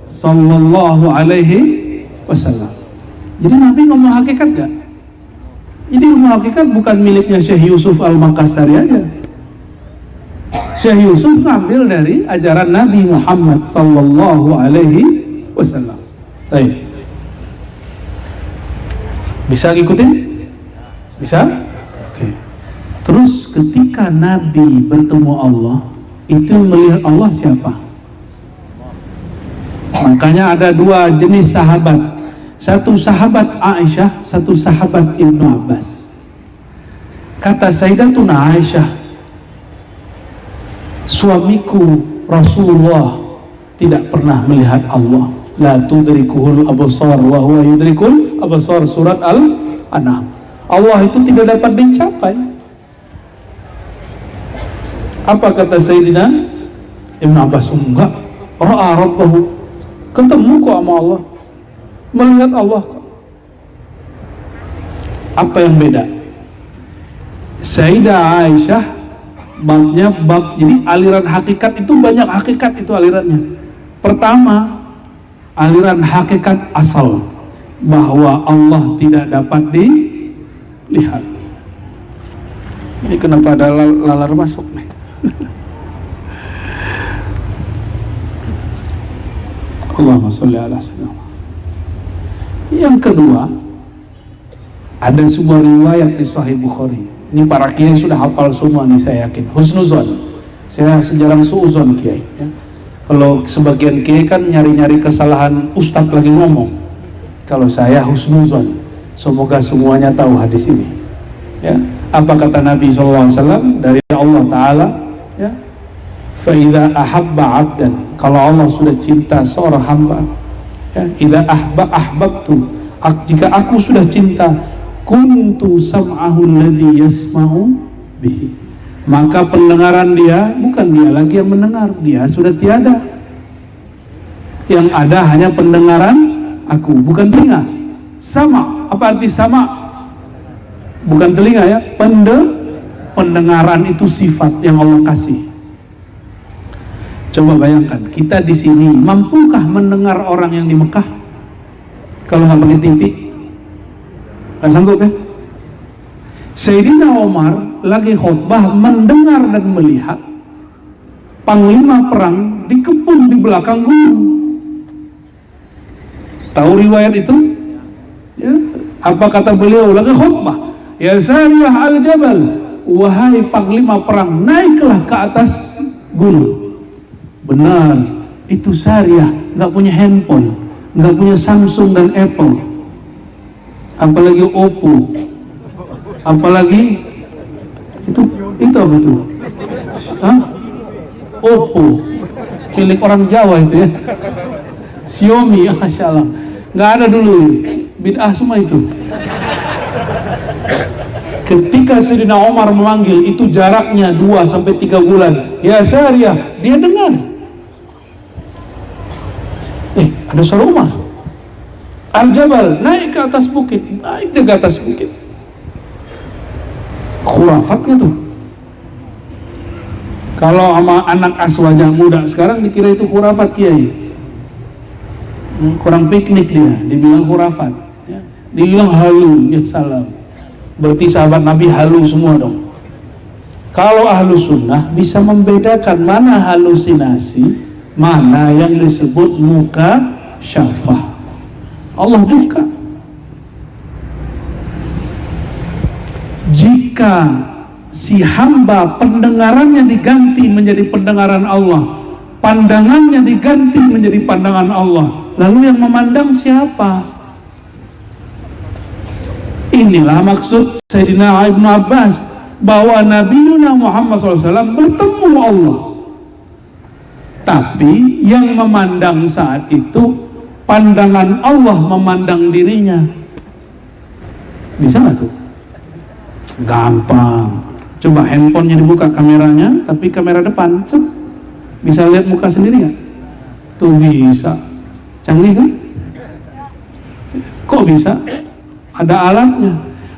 sallallahu alaihi wasallam. Jadi Nabi ngomong hakikat gak? Jadi ilmu hakikat bukan miliknya Syekh Yusuf Al-Makassari aja. Syekh Yusuf ngambil dari ajaran Nabi Muhammad sallallahu alaihi wasallam. Baik. Bisa ngikutin? Bisa? Oke. Terus ketika Nabi bertemu Allah, itu melihat Allah siapa? Makanya ada dua jenis sahabat. Satu sahabat Aisyah, satu sahabat Ibnu Abbas. Kata Sayyidatuna Aisyah, suamiku Rasulullah tidak pernah melihat Allah. La tudrikuhul absar wa huwa yudrikul absar, surat Al-An'am. Allah itu tidak dapat dicapai. Apa kata Sayyidina Ibn Abbas? Enggak, ra'a rabbahu, ketemu kok sama Allah, melihat Allah kok. Apa yang beda? Sayyidah Aisyah babnya bab, jadi aliran hakikat itu banyak hakikat itu alirannya. Pertama, aliran hakikat asal bahwa Allah tidak dapat dilihat. Ini kenapa ada lalar masuk nih? Allahumma sholli ala sayyidina. Yang kedua, ada sebuah riwayat di Sahih Bukhari. Ini para kiai sudah hafal semua nih, saya yakin. Husnuzon, saya sejarah suuzon kiai. Ya. Kalau sebagian kiai kan nyari-nyari kesalahan ustadz lagi ngomong. Kalau saya husnuzon, semoga semuanya tahu hadis ini. Ya. Apa kata Nabi SAW dari Allah Ta'ala? Ya. Fa'idha ahabba abdan, kalau Allah sudah cinta seorang hamba, ya, idha ahbabtu, jika aku sudah cinta, kuntu sam'ahu alladhi yasma'u bihi, maka pendengaran dia, bukan dia lagi yang mendengar, dia sudah tiada, yang ada hanya pendengaran aku, bukan telinga. Sama, apa arti sama? Bukan telinga ya, pendengaran itu sifat yang Allah kasih. Coba bayangkan, kita di sini mampukah mendengar orang yang di Mekah kalau nggak pakai TV? Nggak sanggup ya? Sayyidina Umar lagi khutbah mendengar dan melihat panglima perang dikepung di belakang gunung. Tahu riwayat itu? Ya. Apa kata beliau lagi khutbah? Ya Sariyah al-Jabal, wahai panglima perang, naiklah ke atas gunung. Benar, itu Sariyah nggak punya handphone, nggak punya Samsung dan Apple, apalagi Oppo, apalagi itu apa tuh? Hah? Oppo, milik orang Jawa itu ya. Xiaomi, masya Allah, nggak ada dulu, bid'ah semua itu. Ketika Sayyidina Umar memanggil, itu jaraknya 2-3 bulan. Ya Sariyah, dia dengar. Ada suara Umar. Al-Jabal, naik ke atas bukit, naik ke atas bukit. Khurafatnya tuh. Kalau sama anak aswajah muda sekarang dikira itu khurafat kiai. Kurang piknik dia, dibilang khurafat. Ya. Dibilang halu, ya salam. Berarti sahabat Nabi halu semua dong. Kalau ahlu sunnah bisa membedakan mana halusinasi, mana yang disebut muka syafah. Allah buka. Jika si hamba pendengarannya diganti menjadi pendengaran Allah, pandangannya diganti menjadi pandangan Allah, lalu yang memandang siapa? Inilah maksud Sayyidina Ibn Abbas, bahwa Nabi Muhammad SAW bertemu Allah, tapi yang memandang saat itu pandangan Allah memandang dirinya. Bisa nggak tuh? Gampang. Coba handphonenya dibuka kameranya, tapi kamera depan, bisa lihat muka sendiri nggak? Tuh bisa. Canggih kan? Kok bisa? Ada alatnya.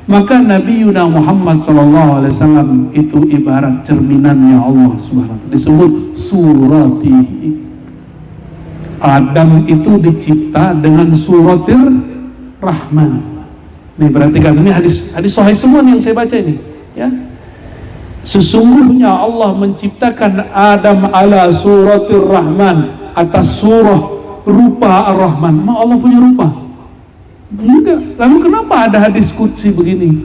Maka Nabi Muhammad SAW itu ibarat cerminannya Allah Subhanahu, disebut suratihi. Adam itu dicipta dengan suratir Rahman. Nih perhatikan, ini hadis sahih semua nih yang saya baca ini. Ya, sesungguhnya Allah menciptakan Adam ala suratir Rahman, atas surah rupa Ar-Rahman. Ma Allah punya rupa? Enggak. Lalu kenapa ada hadis qudsi begini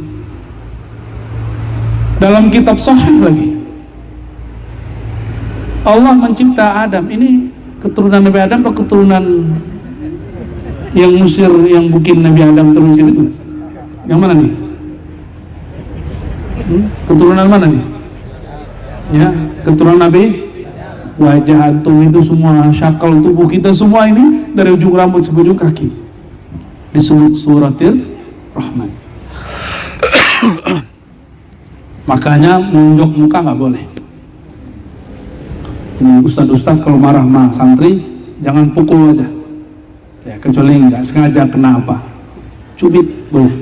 dalam kitab sahih lagi? Allah mencipta Adam, ini keturunan Nabi Adam atau keturunan yang Mesir yang bikin Nabi Adam turun sini itu? Yang mana nih? Keturunan mana nih? Ya, keturunan Nabi. Wajah antum itu semua, syakal tubuh kita semua ini dari ujung rambut sampai ujung kaki disebut suratil Rahman. Makanya nunjuk muka nggak boleh. Ini ustadz kalau marah sama santri jangan pukul aja ya, kecuali nggak sengaja kena apa, cubit boleh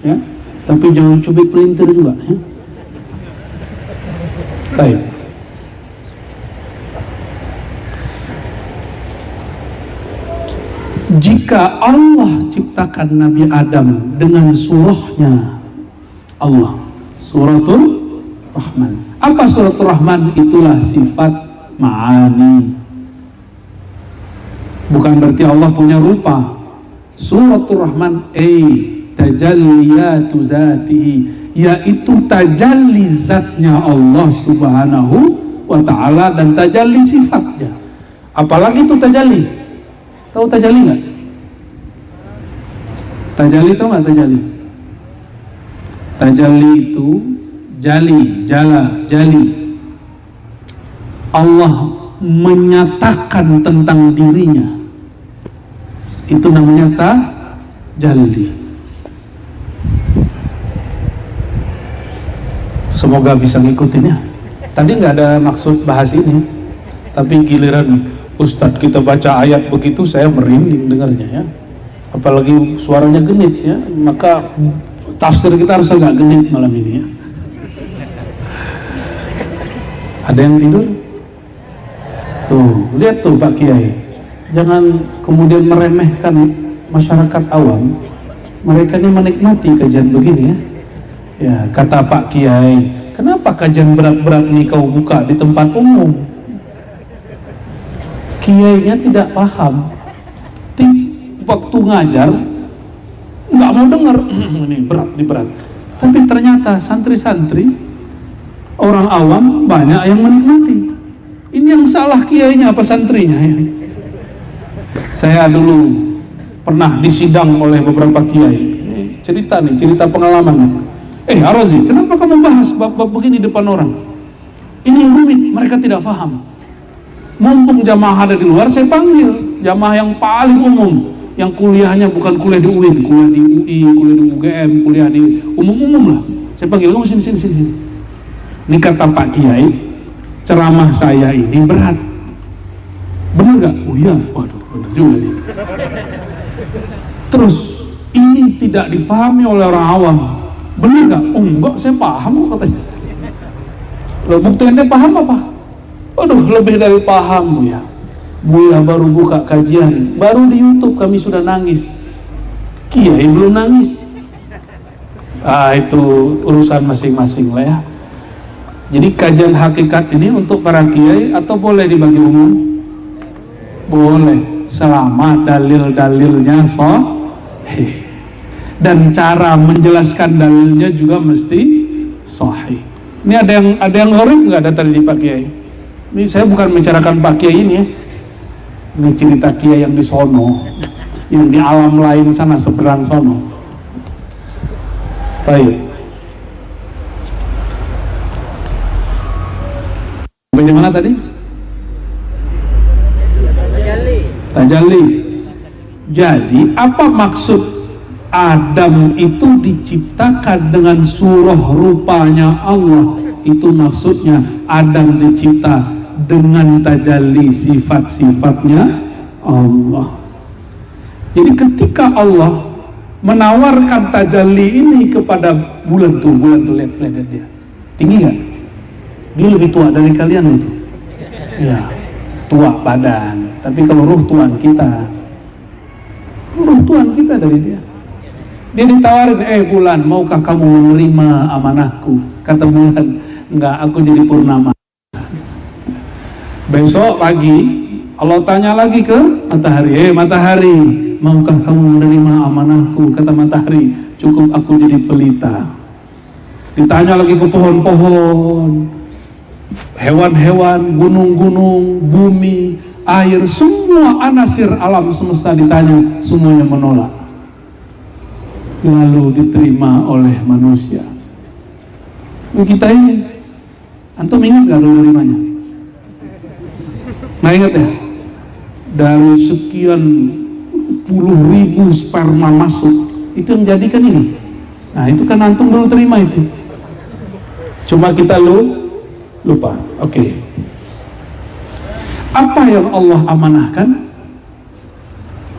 ya, tapi jangan cubit pelintir juga ya. Baik. Jika Allah ciptakan Nabi Adam dengan surahnya Allah, suratul Rahman. Apa suratul Rahman? Itulah sifat ma'ani. Bukan berarti Allah punya rupa. Suratul Rahman tajalliyatu zatihi, yaitu tajalli zatnya Allah subhanahu wa ta'ala dan tajalli sifatnya. Apalagi itu tajalli? Tahu tajalli nggak? Tajalli tahu nggak tajalli? Tajalli itu jali. Allah menyatakan tentang dirinya. Itu namanya tajalli. Semoga bisa ngikutin ya. Tadi nggak ada maksud bahas ini, tapi giliran Ustadz kita baca ayat begitu saya merinding dengarnya ya. Apalagi suaranya genit ya, maka tafsir kita harus agak genit malam ini ya. Ada yang tidur? Tuh, lihat tuh Pak Kiai. Jangan kemudian meremehkan masyarakat awam. Mereka ini menikmati kajian begini ya. Ya, kata Pak Kiai, kenapa kajian berat-berat ini kau buka di tempat umum? Kiainya tidak paham. Waktu ngajar nggak mau dengar. Ini berat. Tapi ternyata santri-santri orang awam banyak yang menikmati. Ini yang salah kiainya apa santrinya ya? Saya dulu pernah disidang oleh beberapa kiai. Cerita pengalaman. Arazi, kenapa kamu bahas bab-bab begini depan orang? Ini rumit, mereka tidak paham. Mumpung jamaah ada di luar, saya panggil jamaah yang paling umum, yang kuliahnya bukan kuliah di UIN, kuliah di UI, kuliah di UGM, kuliah di umum-umum lah. Saya panggil, kamu sini. Ini kata Pak Kiai, ceramah saya ini berat. Benar gak? Oh iya, waduh, benar juga nih. Terus, ini tidak difahami oleh orang awam. Benar gak? Oh enggak, saya paham kok katanya. Loh, buktinya paham apa? Aduh, lebih dari paham ya. Buya baru buka kajian, baru di YouTube kami sudah nangis. Kiai belum nangis. Itu urusan masing-masing lah ya. Jadi kajian hakikat ini untuk para kiai atau boleh dibagi umum? Boleh, selama dalil-dalilnya sahih. Dan cara menjelaskan dalilnya juga mesti sahih. Ini ada yang ngorek nggak ada tadi di Pak Kiai? Ini saya bukan membicarakan Pak Kiai ini ya. Ini cerita Kiai yang di sono, yang di alam lain sana seberang sono. Baik. Sampai di mana tadi? Tajalli. Jadi apa maksud Adam itu diciptakan dengan surah rupanya Allah? Itu maksudnya Adam dicipta dengan tajalli sifat-sifatnya Allah. Jadi ketika Allah menawarkan tajalli ini kepada bulan tuh lihat dia tinggi nggak? Dia lebih tua dari kalian itu. Ya, tua badan, tapi kalau ruh Tuhan kita dari dia. Dia ditawarin, bulan, maukah kamu menerima amanahku? Kata bulan, enggak, aku jadi purnama. Besok pagi Allah tanya lagi ke matahari, matahari, maukah kamu menerima amanahku? Kata matahari, cukup aku jadi pelita. Ditanya lagi ke pohon-pohon, hewan-hewan, gunung-gunung, bumi, air, semua anasir alam semesta ditanya, semuanya menolak. Lalu diterima oleh manusia. Kita ini, antum ingat gak nerimanya? Nah ingat ya, dari sekian puluh ribu sperma masuk, itu yang jadikan ini Nah itu kan antum dulu terima itu, cuma kita lupa. Oke. Apa yang Allah amanahkan?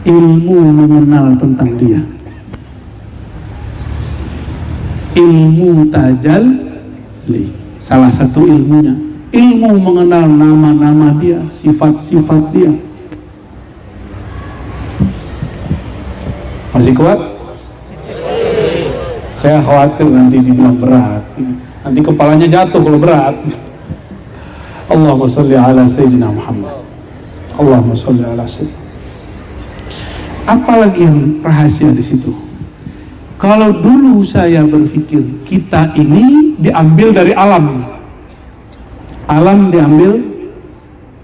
Ilmu mengenal tentang dia, ilmu tajalli, salah satu ilmunya, ilmu mengenal nama-nama dia, sifat-sifat dia. Masih kuat? Saya khawatir nanti dibilang berat, nanti kepalanya jatuh kalau berat. Allahumma sholli ala Sayyidina Muhammad. Allahumma sholli ala Sayyidina. Apalagi yang rahasia di situ? Kalau dulu saya berpikir kita ini diambil dari alam, alam diambil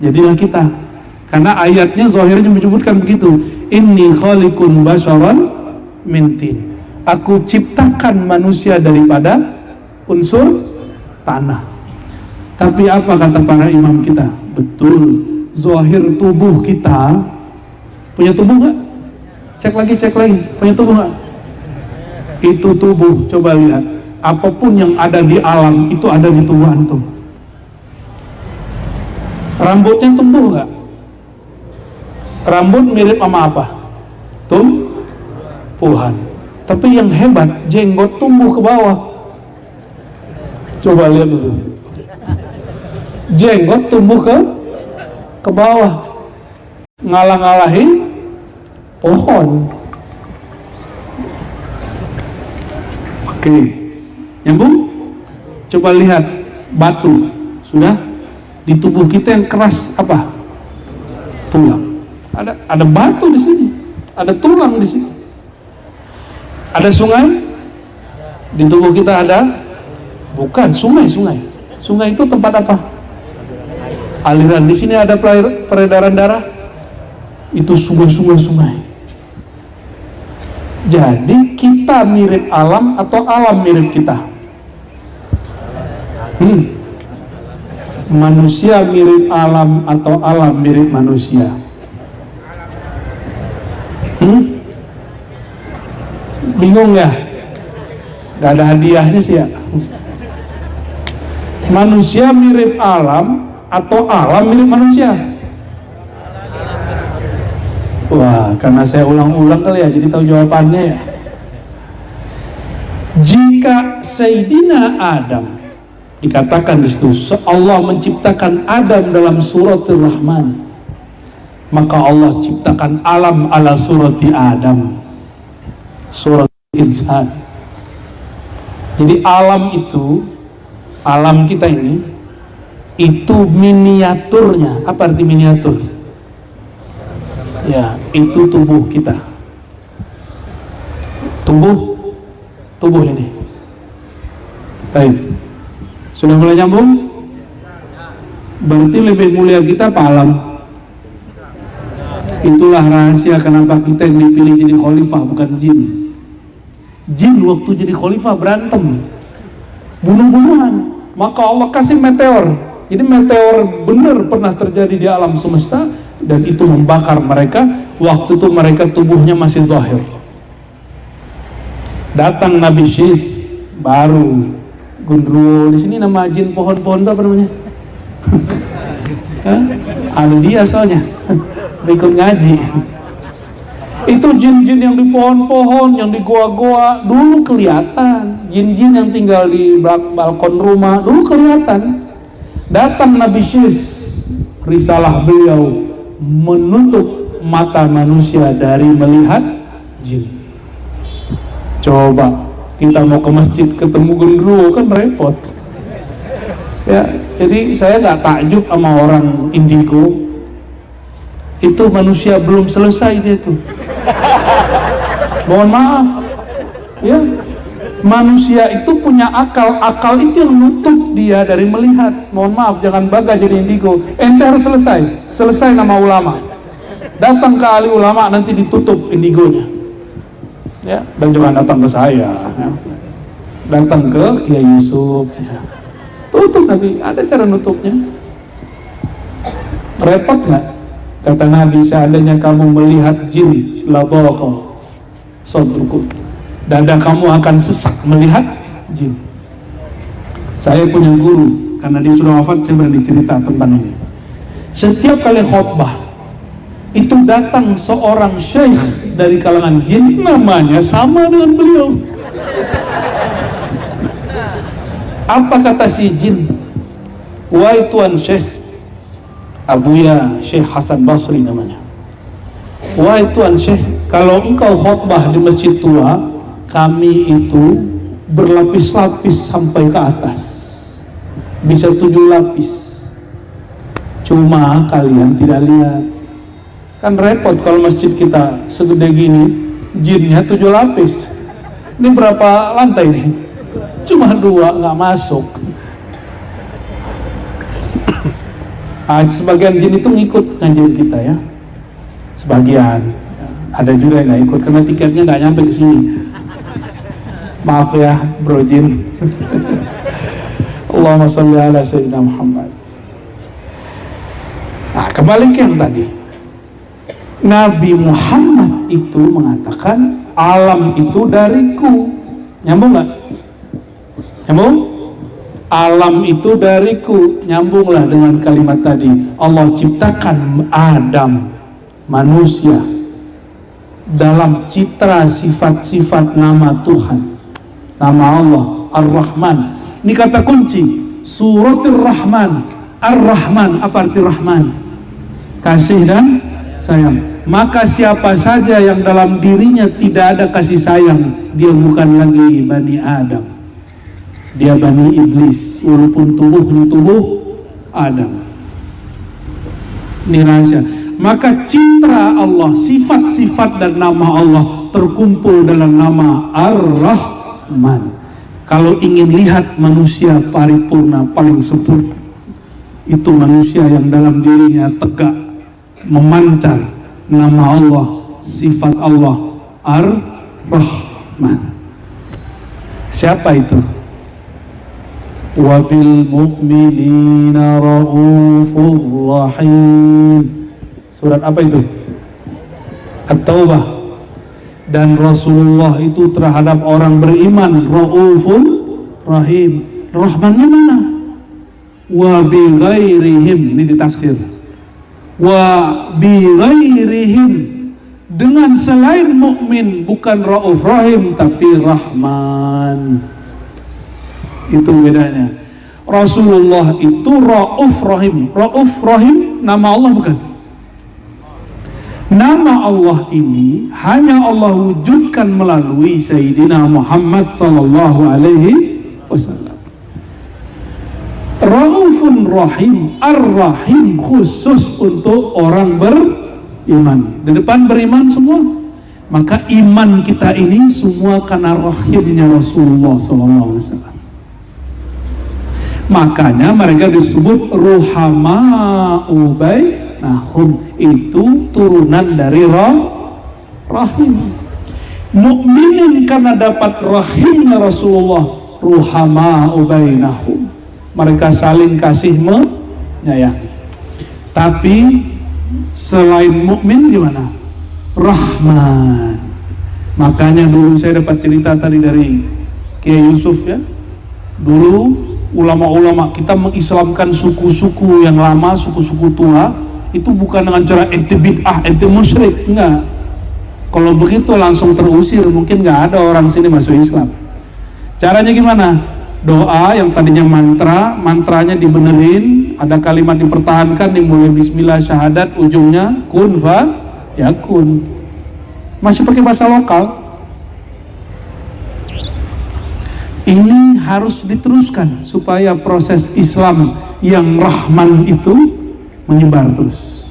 jadilah kita. Karena ayatnya zahirnya menyebutkan begitu. Inni khaliqun basharan min tin. Aku ciptakan manusia daripada unsur tanah. Tapi apa kata para imam kita? Betul, zahir tubuh kita punya tubuh nggak? Cek lagi, punya tubuh nggak? Itu tubuh, coba lihat. Apapun yang ada di alam itu ada di tubuh antum. Rambutnya tumbuh nggak? Rambut mirip sama apa? Tumbuhan. Tapi yang hebat, jenggot tumbuh ke bawah. Coba lihat dulu. Jenggot tumbuh ke bawah, ngalah-ngalahin pohon. Oke, nyambung. Coba lihat batu, sudah di tubuh kita yang keras apa? Tulang. Ada batu di sini, ada tulang di sini. Ada sungai di tubuh kita, ada bukan sungai. Sungai itu tempat apa? Aliran. Di sini ada peredaran darah, itu sungai. Jadi kita mirip alam atau alam mirip kita? Manusia mirip alam atau alam mirip manusia? Bingung ya? Gak ada hadiahnya sih ya. Manusia mirip alam atau alam mirip manusia? Wah, karena saya ulang-ulang kali ya, jadi tahu jawabannya ya. Jika Sayyidina Adam dikatakan di situ, Allah menciptakan Adam dalam suratul Rahman, maka Allah ciptakan alam ala surati Adam, surat insan. Jadi alam itu, alam kita ini, itu miniaturnya. Apa arti miniatur? Ya, itu tubuh kita. Tubuh ini. Baik. Sudah mulai nyambung? Berarti lebih mulia kita apa alam? Itulah rahasia kenapa kita yang dipilih jadi khalifah, bukan jin. Jin waktu jadi khalifah berantem, bunuh-bunuhan. Maka Allah kasih meteor. Jadi meteor benar pernah terjadi di alam semesta, dan itu membakar mereka. Waktu itu mereka tubuhnya masih zahir. Datang Nabi Syith, baru Gundruwo. Di sini nama jin pohon-pohon itu apa namanya? Ada dia soalnya berikut ngaji. Itu jin-jin yang di pohon-pohon, yang di goa-goa dulu kelihatan. Jin-jin yang tinggal di balkon rumah dulu kelihatan. Datang Nabi Syith, risalah beliau menutup mata manusia dari melihat jin. Coba kita mau ke masjid ketemu Gundruwo kan repot ya. Jadi saya nggak takjub sama orang indigo. Itu manusia belum selesai dia tuh. Mohon maaf ya, manusia itu punya akal itu yang nutup dia dari melihat. Mohon maaf, jangan bangga jadi indigo. Ente harus selesai nama ulama. Datang ke ahli ulama, nanti ditutup indigonya ya. Dan jangan datang ke saya ya. Datang ke Kiai Yusuf ya. Tutup nanti, ada cara nutupnya. Repot nggak? Kata Nabi, seandainya kamu melihat jin, la daraqa sadrukum, Dada kamu akan sesak melihat jin. Saya punya guru, karena dia sudah wafat, saya berani cerita tentang ini. Setiap kali khotbah itu datang seorang syekh dari kalangan jin, namanya sama dengan beliau. Apa kata si jin? Wahai tuan syekh, Abuya Syekh Hasan Basri namanya. Wahai tuan syekh, kalau engkau khotbah di masjid tua, kami itu berlapis-lapis sampai ke atas, bisa 7 lapis. Cuma kalian tidak lihat. Kan repot kalau masjid kita segede gini, jinnya 7 lapis. Ini berapa lantai nih? Cuma 2, nggak masuk. Sebagian jin itu ngikut ngajian kita ya. Sebagian. Ada juga yang nggak ikut karena tiketnya nggak nyampe ke sini. Maaf ya, bro jin. Allahumma sholli ala sayyidina Muhammad. Nah, kembali ke yang tadi. Nabi Muhammad itu mengatakan alam itu dariku. Nyambung nggak? Nyambung? Alam itu dariku. Nyambunglah dengan kalimat tadi. Allah ciptakan Adam, manusia, dalam citra sifat-sifat nama Tuhan. Nama Allah Ar-Rahman. Ini kata kunci. Suratul Rahman. Ar-Rahman, apa arti Rahman? Kasih dan sayang. Maka siapa saja yang dalam dirinya tidak ada kasih sayang, dia bukan lagi Bani Adam, dia Bani Iblis, walaupun tubuhnya tubuh Adam. Ini rahasia. Maka citra Allah, sifat-sifat dan nama Allah terkumpul dalam nama Ar-Rahman. Kalau ingin lihat manusia paripurna paling sempurna, itu manusia yang dalam dirinya tegak memancar nama Allah, sifat Allah Ar-Rahman. Siapa itu? Wabil mu'minina ra'ufur rahim. Surat apa itu? At-Taubah. Dan Rasulullah itu terhadap orang beriman ra'ufur rahim. Rahmannya mana? Wa bi ghairihim, ini ditafsir. Wa bi ghairihim, dengan selain mukmin, bukan Rauf Rahim tapi Rahman. Itu bedanya. Rasulullah itu Rauf Rahim. Rauf Rahim nama Allah bukan? Nama Allah ini hanya Allah wujudkan melalui Sayyidina Muhammad sallallahu alaihi wasallam. Raufun Rahim, Ar-Rahim khusus untuk orang beriman. Di depan beriman semua. Maka iman kita ini semua karena rahimnya Rasulullah SAW. Makanya mereka disebut ruhama'u bainahum, itu turunan dari rahim. Mukminin karena dapat rahimnya Rasulullah, ruhama'u bainahum, mereka saling kasih menyayangi. Tapi selain mukmin gimana? Rahman. Makanya dulu saya dapat cerita tadi dari Kiai Yusuf ya. Dulu ulama-ulama kita mengislamkan suku-suku yang lama, suku-suku tua, itu bukan dengan cara ente bid'ah, ente musyrik, enggak. Kalau begitu langsung terusir, mungkin nggak ada orang sini masuk Islam. Caranya gimana? Doa yang tadinya mantranya dibenerin, ada kalimat dipertahankan, dimulai bismillah syahadat, ujungnya kun fa yakun. Masih pakai bahasa lokal. Ini harus diteruskan supaya proses Islam yang Rahman itu menyebar terus.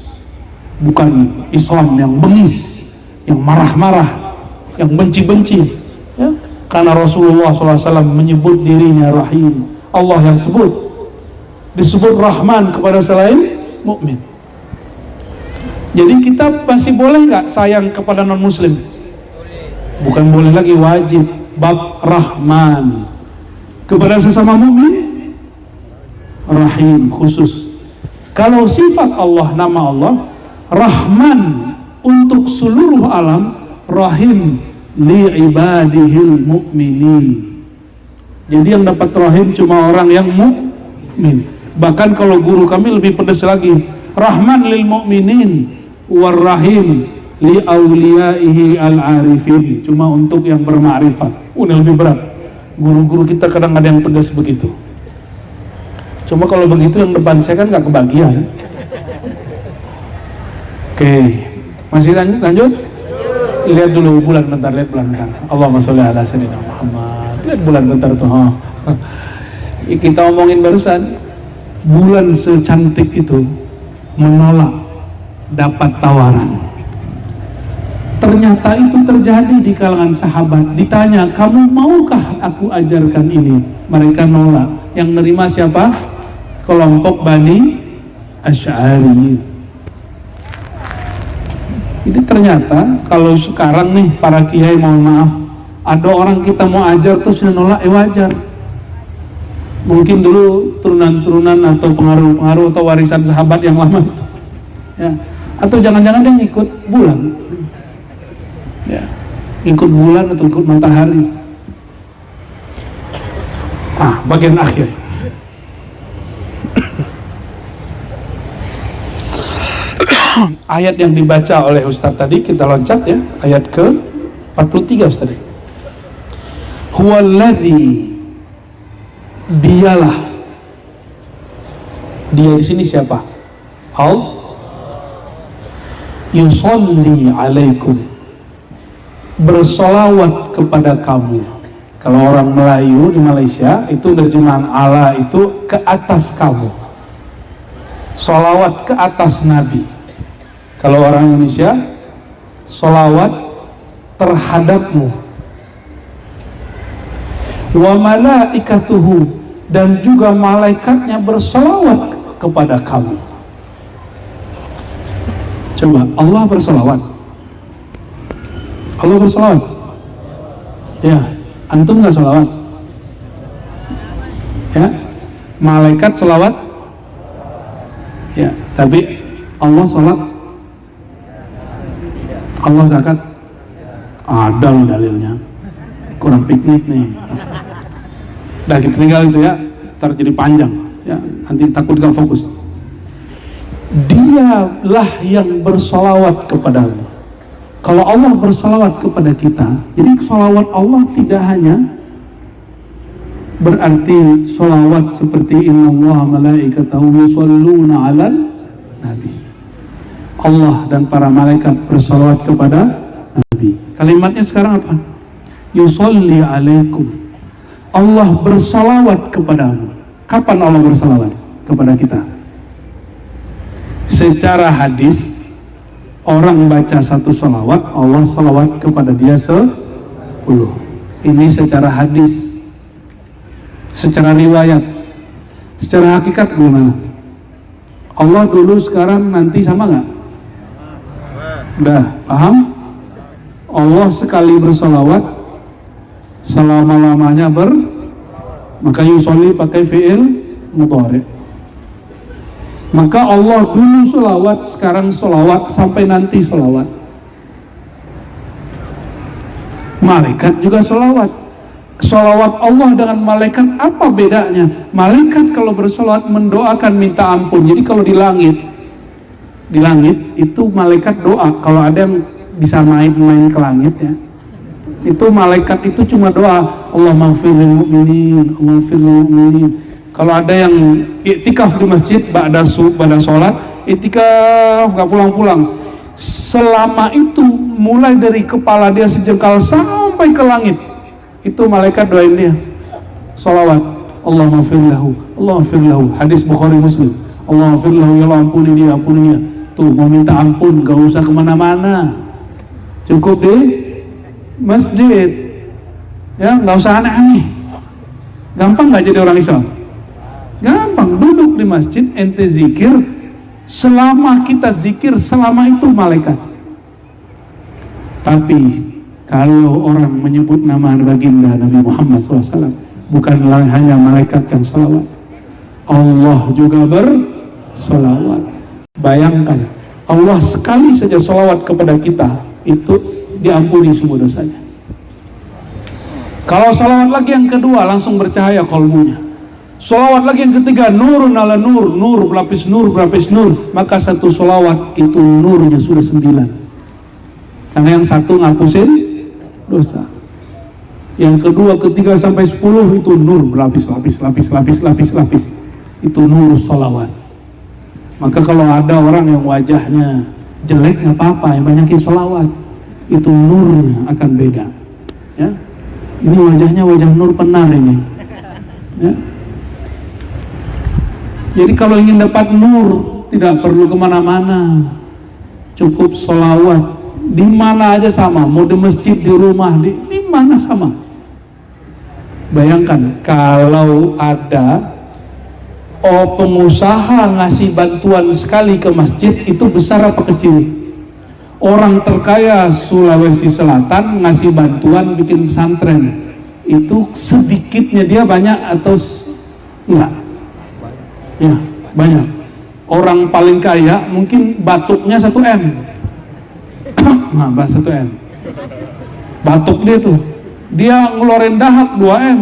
Bukan Islam yang bengis, yang marah-marah, yang benci-benci ya? Karena Rasulullah SAW menyebut dirinya Rahim, Allah yang disebut Rahman kepada selain mukmin. Jadi kita masih boleh nggak sayang kepada non muslim? Bukan boleh lagi, wajib. Bab Rahman kepada sesama mukmin, Rahim khusus. Kalau sifat Allah, nama Allah Rahman untuk seluruh alam, Rahim li ibadihil mu'minin. Jadi yang dapat rahim cuma orang yang mukmin. Bahkan kalau guru kami lebih pedas lagi, rahman lil mu'minin war rahim li awliyaihi al arifin, cuma untuk yang bermakrifat. Ini lebih berat. Guru-guru kita kadang ada yang tegas begitu. Cuma kalau begitu yang depan saya kan nggak kebagian. Oke, masih lanjut? Lihat dulu bulan bentar, lihat bulan bentar. Allahumma sholli ala sayyidina Muhammad. Lihat bulan bentar tuh. Kita omongin barusan, bulan secantik itu menolak dapat tawaran. Ternyata itu terjadi di kalangan sahabat. Ditanya, kamu maukah aku ajarkan ini? Mereka nolak. Yang nerima siapa? Kelompok Bani Asy'ari. Jadi ternyata kalau sekarang nih para kiai, mohon maaf, ada orang kita mau ajar terus sudah nolak, wajar. Mungkin dulu turunan-turunan atau pengaruh-pengaruh atau warisan sahabat yang lama, ya. Atau jangan-jangan dia ngikut bulan, ya, ikut bulan atau ikut matahari. Bagian akhir. Ayat yang dibaca oleh Ustaz tadi, kita loncat ya, ayat ke 43 Ustaz. Huwallazi, dialah. Dia di sini siapa? Yusolli alaikum, bersolawat kepada kamu. Kalau orang Melayu di Malaysia itu terjemahan Allah itu ke atas kamu, solawat ke atas Nabi. Kalau orang Indonesia, solawat terhadapmu. Wa malaikatuhu, dan juga malaikatnya bersolawat kepada kamu. Coba, Allah bersolawat. Allah bersolawat. Ya, antum nggak solawat? Ya, malaikat solawat. Ya, tapi Allah sholat. Allah zakat, ada loh dalilnya. Kurang piknik nih. Udah kita tinggal itu ya, ntar jadi panjang ya, nanti takut gak fokus. Dialah yang bersolawat kepadamu. Kalau Allah bersolawat kepada kita, jadi solawat Allah tidak hanya berarti solawat seperti innallaha malaikatahu yusholluna 'alan nabi. Allah dan para malaikat bersolawat kepada Nabi. Kalimatnya sekarang apa? Yusolli alaikum. Allah bersolawat kepadamu. Kapan Allah bersolawat kepada kita? Secara hadis, orang baca satu solawat, Allah solawat kepada dia 10. Ini secara hadis. Secara riwayat. Secara hakikat gimana? Allah dulu, sekarang, nanti sama nggak? Udah paham? Allah sekali bersolawat, selama-lamanya maka yusolli pakai fi'il mudhari. Maka Allah dulu solawat, sekarang solawat, sampai nanti solawat. Malaikat juga solawat. Solawat Allah dengan malaikat apa bedanya? Malaikat kalau bersolawat mendoakan minta ampun. Jadi kalau di langit itu malaikat doa. Kalau ada yang bisa main ke langit ya, itu malaikat itu cuma doa, Allahumma ighfir lil mu'minin, Allahumma ighfir lil mu'minin. Kalau ada yang iktikaf di masjid pada sholat, iktikaf gak pulang-pulang, selama itu mulai dari kepala dia sejengkal sampai ke langit, itu malaikat doain dia sholawat, Allahumma ighfir lahu, Allahumma ighfir lahu. Hadis Bukhari Muslim, Allahumma ighfir lahu, ya Allah ampuni dia. Tuh, mau minta ampun gak usah kemana-mana, cukup di masjid ya, gak usah aneh-aneh. Gampang gak jadi orang Islam? Gampang, duduk di masjid, ente zikir, selama kita zikir, selama itu malaikat. Tapi kalau orang menyebut nama baginda Nabi Muhammad SAW, bukanlah hanya malaikat yang salawat, Allah juga bersalawat. Bayangkan, Allah sekali saja salawat kepada kita, itu diampuni semua dosanya. Kalau salawat lagi yang kedua, langsung bercahaya kolbunya. Salawat lagi yang ketiga, nurun ala nur, nur berlapis nur, berlapis nur. Maka satu salawat itu nurnya sudah 9. Karena yang satu ngapusin dosa. Yang kedua, ketiga sampai 10 itu nur berlapis, lapis. Itu nur salawat. Maka kalau ada orang yang wajahnya jelek nggak apa-apa, yang banyakin salawat. Itu nurnya akan beda. Ya. Ini wajahnya wajah nur penar ini. Ya. Jadi kalau ingin dapat nur, tidak perlu kemana-mana, cukup sholawat. Di mana aja sama, mau di masjid, di rumah, di mana sama. Bayangkan kalau ada pengusaha ngasih bantuan sekali ke masjid, itu besar apa kecil? Orang terkaya Sulawesi Selatan ngasih bantuan bikin pesantren, itu sedikitnya dia banyak atau enggak? Ya, banyak. Orang paling kaya mungkin batuknya 1 M. Nah, 1 M. Batuk dia tuh, dia ngeluarin dahak 2 M.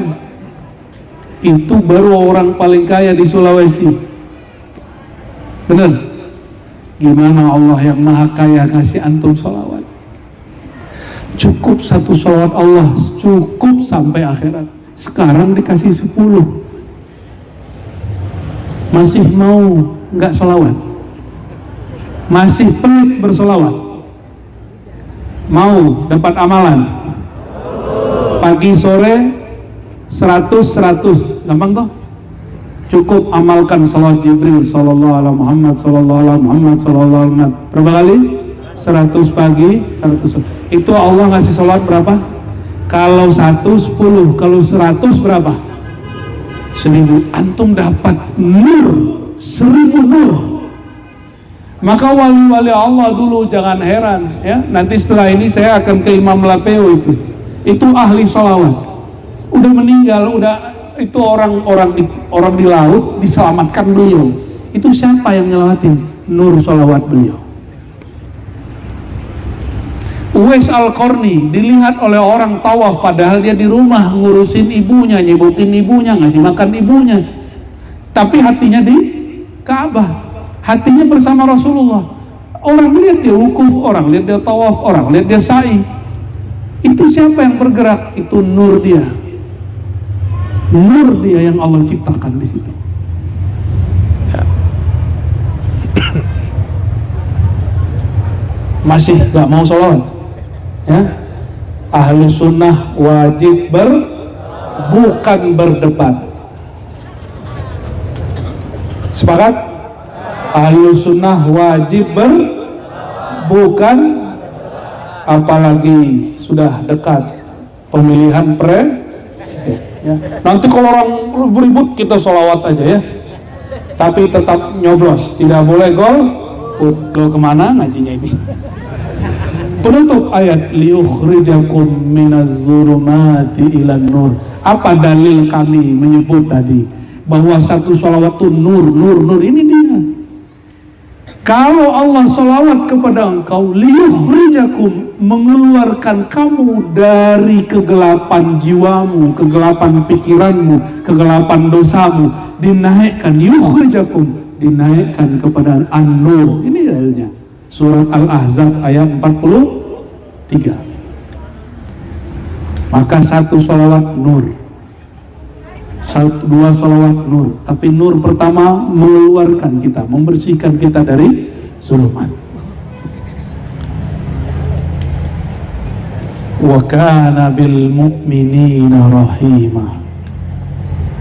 Itu baru orang paling kaya di Sulawesi. Bener? Gimana Allah yang maha kaya ngasih antum sholawat? Cukup satu sholawat Allah, cukup sampai akhirat. Sekarang dikasih 10. Masih mau nggak sholawat? Masih pelit bersolawat? Mau dapat amalan? Pagi sore 100, gampang toh? Cukup amalkan salawat Jibril sallallahu alaihi Muhammad sallallahu alaihi Muhammad sallallahu alaihi Muhammad. Berapa kali? 100 pagi, 100. Itu Allah ngasih salawat berapa? Kalau 1 10, kalau 100 berapa? 1000. Antum dapat nur 1000 nur. Maka wali-wali Allah dulu jangan heran ya. Nanti setelah ini saya akan ke Imam Lapeo itu. Itu ahli salawat. Udah meninggal, itu orang di laut diselamatkan beliau. Itu siapa yang nyelawatin? Nur salawat beliau. Uwais Al-Qarni dilihat oleh orang tawaf, padahal dia di rumah ngurusin ibunya, nyebutin ibunya, ngasih makan ibunya, tapi hatinya di Ka'bah, hatinya bersama Rasulullah. Orang lihat dia wukuf, orang lihat dia tawaf, orang lihat dia sa'i. Itu siapa yang bergerak? Itu nur dia. Nur dia yang Allah ciptakan di situ. Ya. Masih gak mau sholawat? Ya. Ahlu sunnah wajib bukan berdebat. Sepakat? Ahlu sunnah wajib bukan, apalagi sudah dekat pemilihan presiden. Ya. Nanti kalau orang beribut kita sholawat aja ya, tapi tetap nyoblos, tidak boleh gol kemana ngajinya ini. Penutup ayat, liyukhrijakum minaz-zulumati ilan nur. Apa dalil kami menyebut tadi bahwa satu sholawat itu nur ini dia. Kalau Allah sholawat kepada engkau, liyukhrijakum, mengeluarkan kamu dari kegelapan jiwamu, kegelapan pikiranmu, kegelapan dosamu, dinaikkan, yukhrijakum, dinaikkan kepada an-nur. Ini dalilnya. Surat Al-Ahzab ayat 43. Maka satu sholawat nur, 2 sholawat nur. Tapi nur pertama mengeluarkan kita, membersihkan kita dari zulumat. Wa kana bil mu'minina rahima.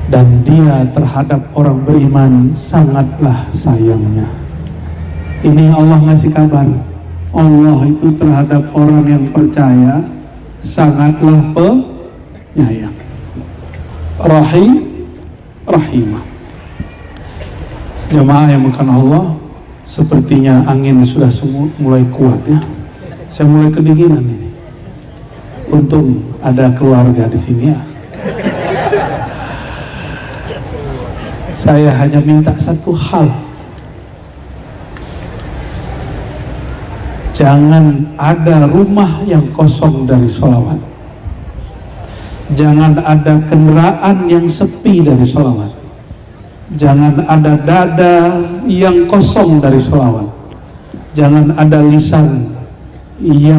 Dan dia terhadap orang beriman sangatlah sayangnya. Ini Allah ngasih kabar. Allah itu terhadap orang yang percaya sangatlah penyayang. Rahimah. Jemaah yang bukan Allah, sepertinya angin sudah mulai kuat ya. Saya mulai kedinginan ini. Untung ada keluarga di sini ya. Saya hanya minta satu hal. Jangan ada rumah yang kosong dari sholawat. Jangan ada kendaraan yang sepi dari sholawat. Jangan ada dada yang kosong dari sholawat. Jangan ada lisan yang